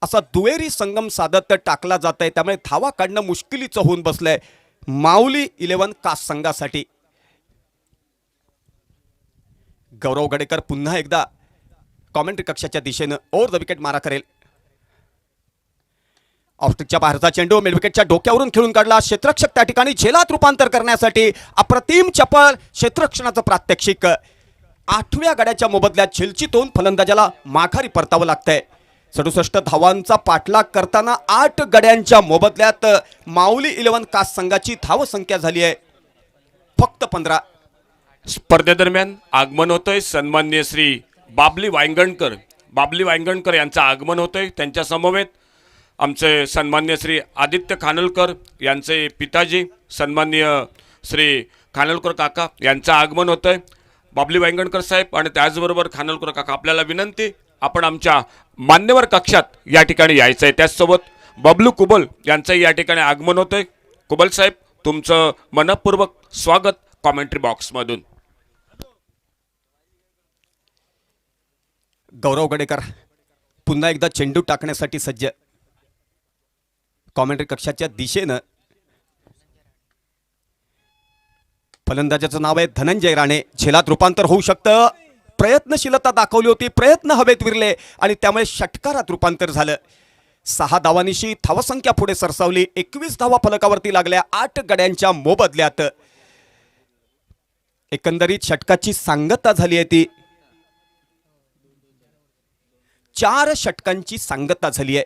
असा दुहेरी संगम साधत टाकला जात आहे. त्यामुळे धावा काढणं मुश्किलीचं होऊन बसलंय माऊली 11 कास संघासाठी. गौरव गडेकर पुन्हा एकदा कॉमेंट्री कक्षाच्या दिशेनं ओव्हर द विकेट मारा करेल. ऑफस्टिकच्या बाहेरचा चेंडू मिडविकेटच्या डोक्यावरून खेळून काढला. क्षेत्ररक्षक त्या ठिकाणी झेलात रूपांतर करण्यासाठी अप्रतिम चपळ क्षेत्ररक्षणाचं प्रात्यक्षिक. 8व्या गड्याच्या मोबदल्यात झेलचीतून फलंदाजाला माघारी परतावं लागतंय. 67 धावांचा पाठलाग करताना 8 गड्यांच्या मोबदल्यात माऊली 11 कास संघाची धावसंख्या झाली आहे फक्त 15. स्पर्धेदरम्यान आगमन होतोय सन्माननीय श्री बाबली वांगणकर यांचं आगमन होतंय. त्यांच्या समवेत आमचे सन्मान्य श्री आदित्य खानोलकर यांचे पिताजी सन्माननीय श्री खानोलकर काका यांचं आगमन होतंय. बाबली वांगणकर साहेब आणि त्याचबरोबर खानोलकर काका, आपल्याला विनंती, आपण आमच्या मान्यवर कक्षात या ठिकाणी यायचं आहे. त्याचसोबत बबलू कुबल यांचंही या ठिकाणी आगमन होतंय. कुबल साहेब, तुमचं मनपूर्वक स्वागत कॉमेंट्री बॉक्समधून. गौरव गडेकर पुन्हा एकदा चेंडू टाकण्यासाठी सज्ज. कॉमेंट्री कक्षाच्या दिशेनं फलंदाजाचं नाव आहे धनंजय राणे. झेलात रूपांतर होऊ शकतं. प्रयत्नशीलता दाखवली होती, प्रयत्न हवेत विरले आणि त्यामुळे षटकारात रूपांतर झालं. 6 धावांनिशी धावसंख्या पुढे सरसावली. 21 धावा फलकावरती लागल्या 8 गड्यांच्या मोबदल्यात. एकंदरीत षटकाची सांगता झाली आहे ती 4 षटकांची सांगता झाली आहे.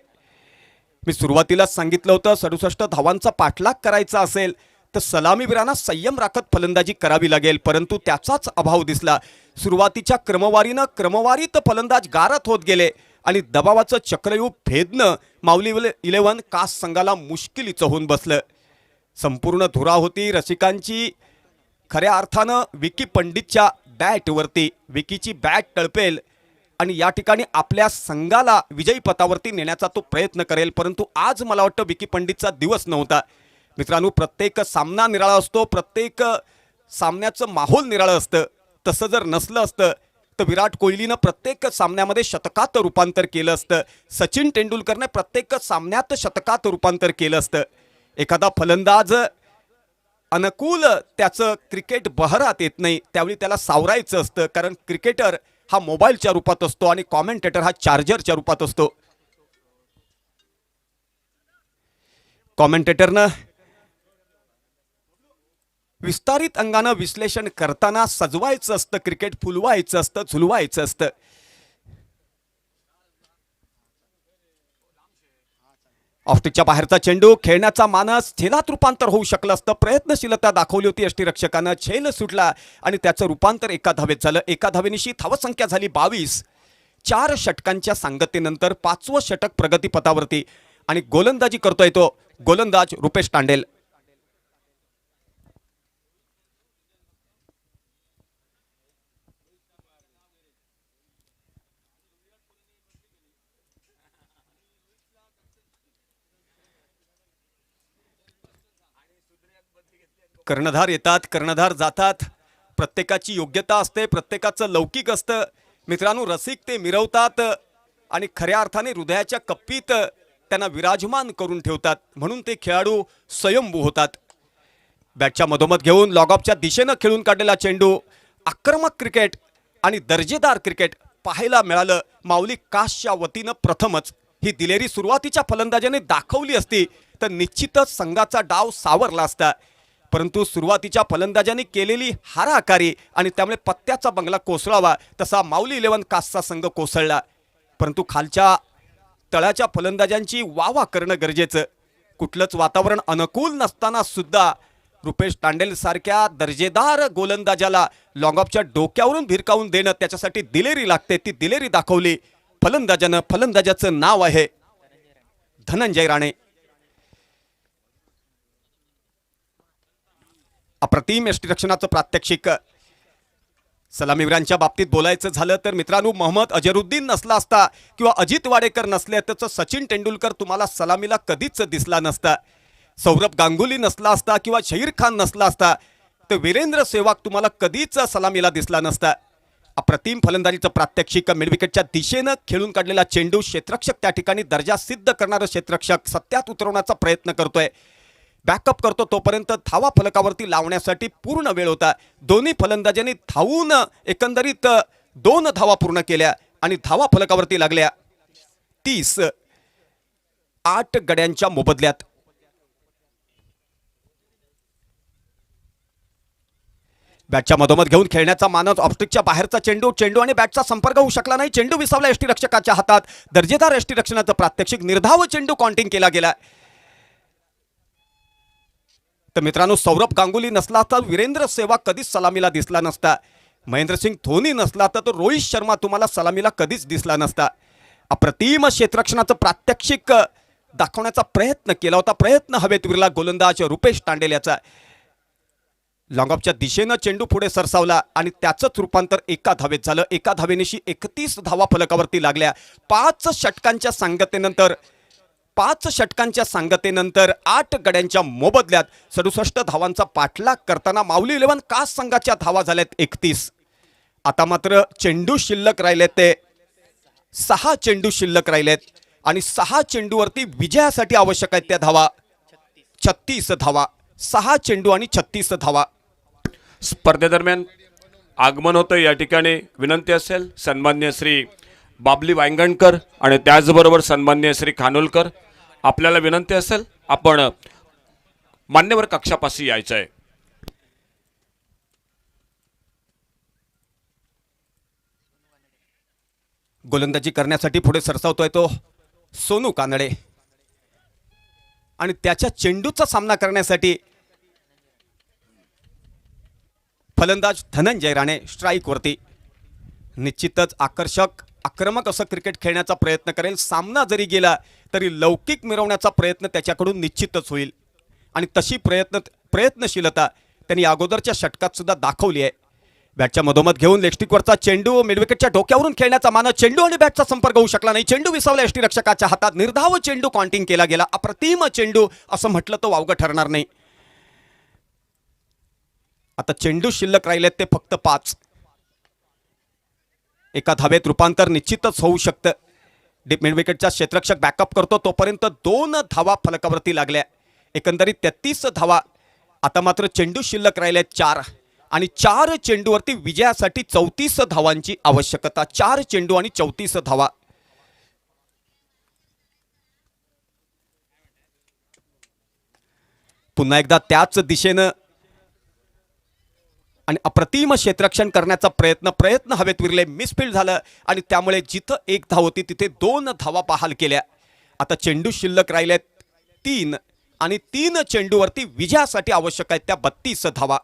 मी सुरुवातीलाच सांगितलं होतं 67 धावांचा पाठलाग करायचा असेल तर सलामीवीरांना संयम राखत फलंदाजी करावी लागेल, परंतु त्याचाच अभाव दिसला. सुरुवातीच्या क्रमवारीत फलंदाज गारत होत गेले आणि दबावाचं चक्रव्यूह भेदणं माऊली 11 कास संघाला मुश्किलीचं होऊन बसलं. संपूर्ण धुरा होती रसिकांची. खऱ्या अर्थानं विकी पंडितच्या बॅटवरती. विकीची बॅट तळपेल आणि या ठिकाणी आपल्या संघाला विजयी पथावरती नेण्याचा तो प्रयत्न करेल, परंतु आज मला वाटतं विकी पंडितचा दिवस नव्हता. मित्रांनो, प्रत्येक सामना निराळा असतो, प्रत्येक सामन्याचं माहोल निराळं असतं. तसं जर नसलं असतं तर विराट कोहलीनं प्रत्येक सामन्यामध्ये शतकात रूपांतर केलं असतं. सचिन तेंडुलकरने प्रत्येक सामन्यात शतकात रूपांतर केलं असतं. एखादा फलंदाज अनुकूल त्याचं क्रिकेट बहरात येत नाही, त्यावेळी त्याला सावरायचं असतं, कारण क्रिकेटर हा मोबाईलच्या रूपात असतो आणि कॉमेंटेटर हा चार्जरच्या रूपात असतो. कॉमेंटेटरनं विस्तारित अंगानं विश्लेषण करताना सजवायचं असतं, क्रिकेट फुलवायचं असतं, झुलवायचं असतं. ऑफस्टिकच्या बाहेरचा चेंडू, खेळण्याचा मानस झेलात रूपांतर होऊ शकलं असतं. प्रयत्नशीलता दाखवली होती यष्टीरक्षकानं. झेल सुटला आणि त्याचं रूपांतर एका धावेत झालं. एका धावेनिशी धावसंख्या झाली 22. 4 षटकांच्या सांगतेनंतर 5वं षटक प्रगतीपथावरती आणि गोलंदाजी करतोय तो गोलंदाज रुपेश तांडेल. कर्णधार येतात, कर्णधार जातात. प्रत्येकाची योग्यता असते, प्रत्येकाचं लौकिक असतं. मित्रांनो, रसिक ते मिरवतात आणि खऱ्या अर्थाने हृदयाच्या कप्पीत त्यांना विराजमान करून ठेवतात, म्हणून ते खेळाडू स्वयंभू होतात. बॅटच्या मधोमध घेऊन लॉगऑफच्या दिशेनं खेळून काढलेला चेंडू. आक्रमक क्रिकेट आणि दर्जेदार क्रिकेट पाहायला मिळालं माऊली कासच्या वतीनं. प्रथमच ही दिलेरी सुरुवातीच्या फलंदाजाने दाखवली असती तर निश्चितच संघाचा डाव सावरला असता, परंतु सुरुवातीच्या फलंदाजांनी केलेली हाराकारी आणि त्यामुळे पत्त्याचा बंगला कोसळावा तसा माऊली 11 कासचा संघ कोसळला. परंतु खालच्या तळाच्या फलंदाजांची वावा करणं गरजेचं. कुठलंच वातावरण अनुकूल नसताना सुद्धा रुपेश तांडेल सारख्या दर्जेदार गोलंदाजाला लॉंगऑफच्या डोक्यावरून भिरकावून देणं, त्याच्यासाठी दिलेरी लागते. ती दिलेरी दाखवली फलंदाजानं. फलंदाजाचं नाव आहे धनंजय राणे. अप्रतिम यष्टीरक्षणाचं प्रात्यक्षिक. सलामीवीरांच्या बाबतीत बोलायचं झालं तर मित्रांनो, मोहम्मद अजरुद्दीन नसला असता किंवा अजित वाडेकर नसले तर सचिन तेंडुलकर तुम्हाला सलामीला कधीच दिसला नसता. सौरभ गांगुली नसला असता किंवा शहीर खान नसला असता तर वीरेंद्र सेहवाग तुम्हाला कधीच सलामीला दिसला नसता. अप्रतिम फलंदाजीचं प्रात्यक्षिक. मिडविकेटच्या दिशेनं खेळून काढलेला चेंडू. क्षेत्ररक्षक त्या ठिकाणी दर्जा सिद्ध करणारं क्षेत्ररक्षक सत्यात उतरवण्याचा प्रयत्न करतोय. बॅकअप करतो तोपर्यंत धावा फलकावरती लावण्यासाठी पूर्ण वेळ होता. दोन्ही फलंदाजांनी धावून एकंदरीत 2 धावा पूर्ण केल्या आणि धावा फलकावरती लागल्या 30. 8 गड्यांच्या मोबदल्यात. बॅटच्या मधोमध घेऊन खेळण्याचा मानस. ऑफस्टिकच्या बाहेरचा चेंडू. चेंडू आणि बॅटचा संपर्क होऊ शकला नाही. चेंडू विसावला यष्टीरक्षकाच्या हातात. दर्जेदार यष्टीरक्षणाचं प्रात्यक्षिक. निर्धाव चेंडू काउंटिंग केला गेला. तर मित्रांनो, सौरभ गांगुली नसला तर वीरेंद्र सेहवाग कधीच सलामीला दिसला नसता. महेंद्रसिंग धोनी नसला तर तो रोहित शर्मा तुम्हाला सलामीला कधीच दिसला नसता. अप्रतिम क्षेत्ररक्षणाचं प्रात्यक्षिक दाखवण्याचा प्रयत्न केला होता. प्रयत्न हवेत विरला गोलंदाज रुपेश तांडेल याचा. लॉंगऑफच्या दिशेनं चेंडू पुढे सरसावला आणि त्याचंच रूपांतर एका धावेत झालं. एका धावेनिशी 31 धावा फलकावरती लागल्या. 5 षटकांच्या सांगतेनंतर 8 गड्यांच्या मोबदल्यात 67 धावांचा पाठलाग करताना माऊली 11 कास संघाच्या धावा झाल्यात 31. आता मात्र चेंडू शिल्लक राहिलेत ते 6 चेंडू शिल्लक राहिलेत आणि 6 चेंडूवरती विजयासाठी आवश्यक आहेत त्या धावा 36 धावा. 6 चेंडू आणि 36 धावा. स्पर्धेदरम्यान आगमन होतं या ठिकाणी विनंती असेल सन्मान्य श्री बाबली वांगणकर आणि त्याचबरोबर सन्मान्य श्री खानोलकर, आपल्याला विनंती असेल आपण मान्यवर कक्षापाशी यायचं आहे. गोलंदाजी करण्यासाठी पुढे सरसावतोय तो सोनू कानडे आणि त्याच्या चेंडूचा सामना करण्यासाठी फलंदाज धनंजय राणे स्ट्राईकवरती. निश्चितच आकर्षक आक्रमक असं क्रिकेट खेळण्याचा प्रयत्न करेल. सामना जरी गेला तरी लौकिक मिरवण्याचा प्रयत्न त्याच्याकडून निश्चितच होईल आणि तशी प्रयत्नशीलता त्यांनी अगोदरच्या षटकात सुद्धा दाखवली आहे. बॅटच्या मधोमध घेऊन लेगस्टिकवरचा चेंडू मिडविकेटच्या डोक्यावरून खेळण्याचा मानस. चेंडू आणि बॅटचा संपर्क होऊ शकला नाही. चेंडू विसावला यष्टीरक्षकाच्या हातात. निर्धाव चेंडू काउंटिंग केला गेला. अप्रतिम चेंडू असं म्हटलं तर वावगं ठरणार नाही. आता चेंडू शिल्लक राहिलेत ते फक्त 5. एका धावेत रूपांतर निश्चितच होऊ शकतं. डीप मिडविकेटचा क्षेत्ररक्षक बॅकअप करतो तोपर्यंत 2 धावा फलकावरती लागल्या. एकंदरीत 33 धावा. आता मात्र चेंडू शिल्लक राहिलेत 4 आणि 4 चेंडूवरती विजयासाठी 34 धावांची आवश्यकता. 4 चेंडू आणि 34 धावा. पुन्हा एकदा त्याच दिशेनं आणि अप्रतिम क्षेत्ररक्षण करण्याचा प्रयत्न हवेत विरले. मिसफील्ड झालं आणि त्यामुळे जिथं 1 धाव होती तिथे 2 धावा बहाल केल्या. आता चेंडू शिल्लक राहिलेत 3 आणि 3 चेंडूवरती विजयासाठी आवश्यक आहेत त्या 32 धावा.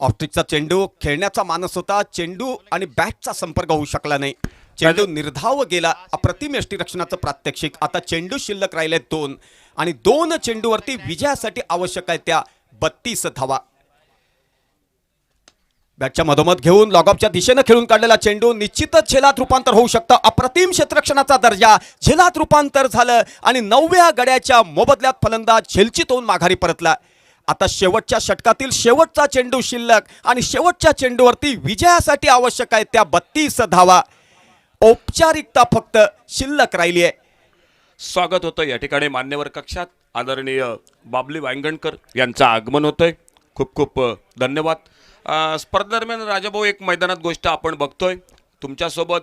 ऑस्ट्रिचचा चेंडू खेळण्याचा मानस होता. चेंडू आणि बॅटचा संपर्क होऊ शकला नाही. चेंडू निर्धाव गेला. अप्रतिम यष्टीरक्षणाचं प्रात्यक्षिक. आता चेंडू शिल्लक राहिलेत 2 आणि 2 चेंडूवरती विजयासाठी आवश्यक आहेत त्या 32 धावा. बॅटच्या मधोमध घेऊन लॉगऑफच्या दिशेनं खेळून काढलेला चेंडू निश्चितच झेलात रूपांतर होऊ शकतं. अप्रतिम क्षेत्ररक्षणाचा दर्जा. झेलात रूपांतर झालं आणि 9व्या गड्याच्या मोबदल्यात फलंदाज झेलचित होऊन माघारी परतला. आता शेवटच्या षटकातील शेवटचा चेंडू शिल्लक आणि शेवटच्या चेंडूवरती विजयासाठी आवश्यक आहेत त्या 32 धावा. औपचारिकता फक्त शिल्लक राहिली आहे. स्वागत होतं या ठिकाणी मान्यवर कक्षात आदरणीय बाबली वांगणकर यांचं आगमन होतंय. खूप खूप धन्यवाद. स्पर्धेदरम्यान राजाभाऊ एक मैदानात गोष्ट आपण बघतोय, तुमच्यासोबत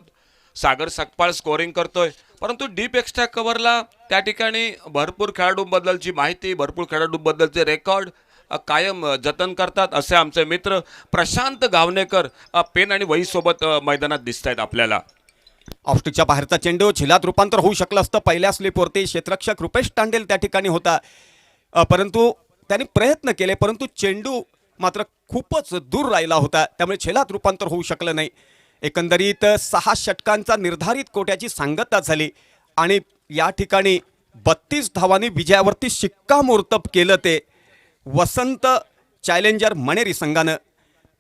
सागर सकपाळ स्कोरिंग करतोय, परंतु डीप एक्स्ट्रा कव्हरला त्या ठिकाणी भरपूर खेळाडूंबद्दलची माहिती, भरपूर खेळाडूंबद्दलचे रेकॉर्ड कायम जतन करतात असे आमचे मित्र प्रशांत गावणेकर पेन आणि वहीसोबत मैदानात दिसत आहेत आपल्याला. ऑस्ट्रिचच्या बाहेरचा चेंडू झेलात रूपांतर होऊ शकलं असतं. पहिल्या स्लिपवरती क्षेत्ररक्षक रुपेश तांडेल त्या ठिकाणी होता, परंतु त्यांनी प्रयत्न केले परंतु चेंडू मात्र खूपच दूर राहिला होता, त्यामुळे झेलात रूपांतर होऊ शकलं नाही. एकंदरीत 6 षटकांचा निर्धारित कोट्याची सांगता झाली आणि या ठिकाणी 32 धावांनी विजयावरती शिक्कामोर्तब केलं ते वसंत चॅलेंजर मणेरी संघानं.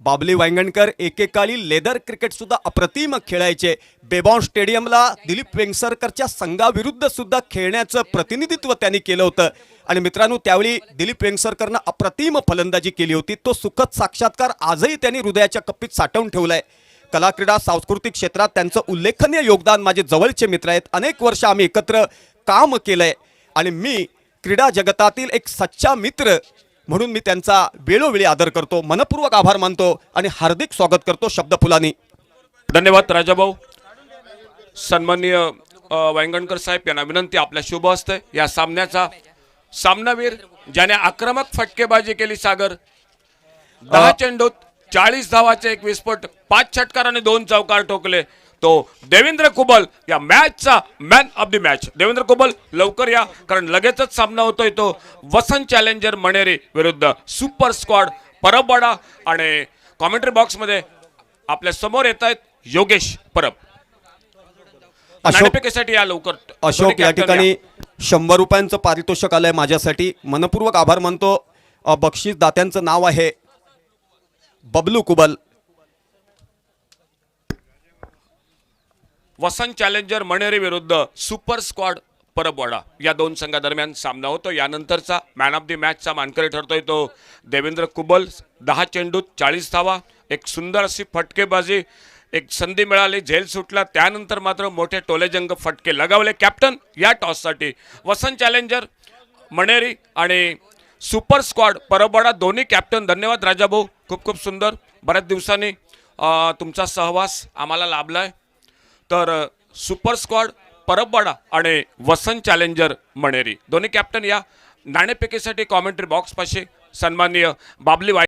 बाबली वांगणकर एकेकाळी लेदर क्रिकेट सुद्धा अप्रतिम खेळायचे. बेबॉन स्टेडियमला दिलीप वेंगसरकरच्या संघाविरुद्ध सुद्धा खेळण्याचं प्रतिनिधित्व त्यांनी केलं होतं आणि मित्रांनो त्यावेळी दिलीप वेंगसरकरनं अप्रतिम फलंदाजी केली होती. तो सुखद साक्षात्कार आजही त्यांनी हृदयाच्या कप्पीत साठवून ठेवलाय. कला क्रीडा सांस्कृतिक क्षेत्रात त्यांचं उल्लेखनीय योगदान माझे जवळचे मित्र आहेत. अनेक वर्ष आम्ही एकत्र काम केलंय आणि मी क्रीडा जगतातील एक सच्चा मित्र म्हणून मी त्यांचा वेळोवेळी आदर करतो, मनपूर्वक आभार मानतो आणि हार्दिक स्वागत करतो शब्दफुलांनी. धन्यवाद राजाभाऊ. सन्माननीय वांगणकर साहेब यांना विनंती, आपल्या शुभ हस्ते या सामन्याचा सामनावीर ज्याने आक्रमक फटकेबाजी केली सागर, 10 चेंडूत 40 धावाचे एक विस्फोट, 5 षटकार आणि 2 चौकार ठोकले, तो देवेंद्र कुबल या मॅचचा man of the match. Devendra Kubal लवकर या, कारण लगेचच सामना होतोय तो वसंत चॅलेंजर मणेरी विरुद्ध सुपर स्क्वॉड परबवाडा. आणि कॉमेंट्री बॉक्समध्ये आपल्या समोर येत आहेत योगेश परब. नाणेफेकीसाठी या लवकर. अशोक या ठिकाणी 100 रुपयांचं पारितोषिक आलंय माझ्यासाठी. मनपूर्वक आभार मानतो. बक्षीस दात्यांचं नाव आहे बबलू कुबल. वसंत चॅलेंजर मणेरी विरुद्ध सुपर स्क्वॉड परबवाडा या दोन संघादरम्यान सामना होतो. यानंतरचा मॅन ऑफ द मॅचचा मानकरी ठरतोय तो देवेंद्र कुबल. 10 चेंडूत 40 धावा, एक सुंदर अशी फटकेबाजी, एक संधी मिळाली, झेल सुटला, त्यानंतर मात्र मोठे टोलेजंग फटके लगावले. कॅप्टन या टॉससाठी वसंत चॅलेंजर मणेरी आणि सुपर स्क्वॉड परबवाडा दोन्ही कॅप्टन. धन्यवाद राजाभाऊ, खूप खूप सुंदर. बऱ्याच दिवसांनी तुमचा सहवास आम्हाला लाभलाय. तर सुपर स्क्वॉड परबवाडा आणि वसंत चॅलेंजर मणेरी दोन्ही कॅप्टन या नाणेफेकीसाठी कॉमेंट्री बॉक्सपाशी. सन्माननीय बाबली वाय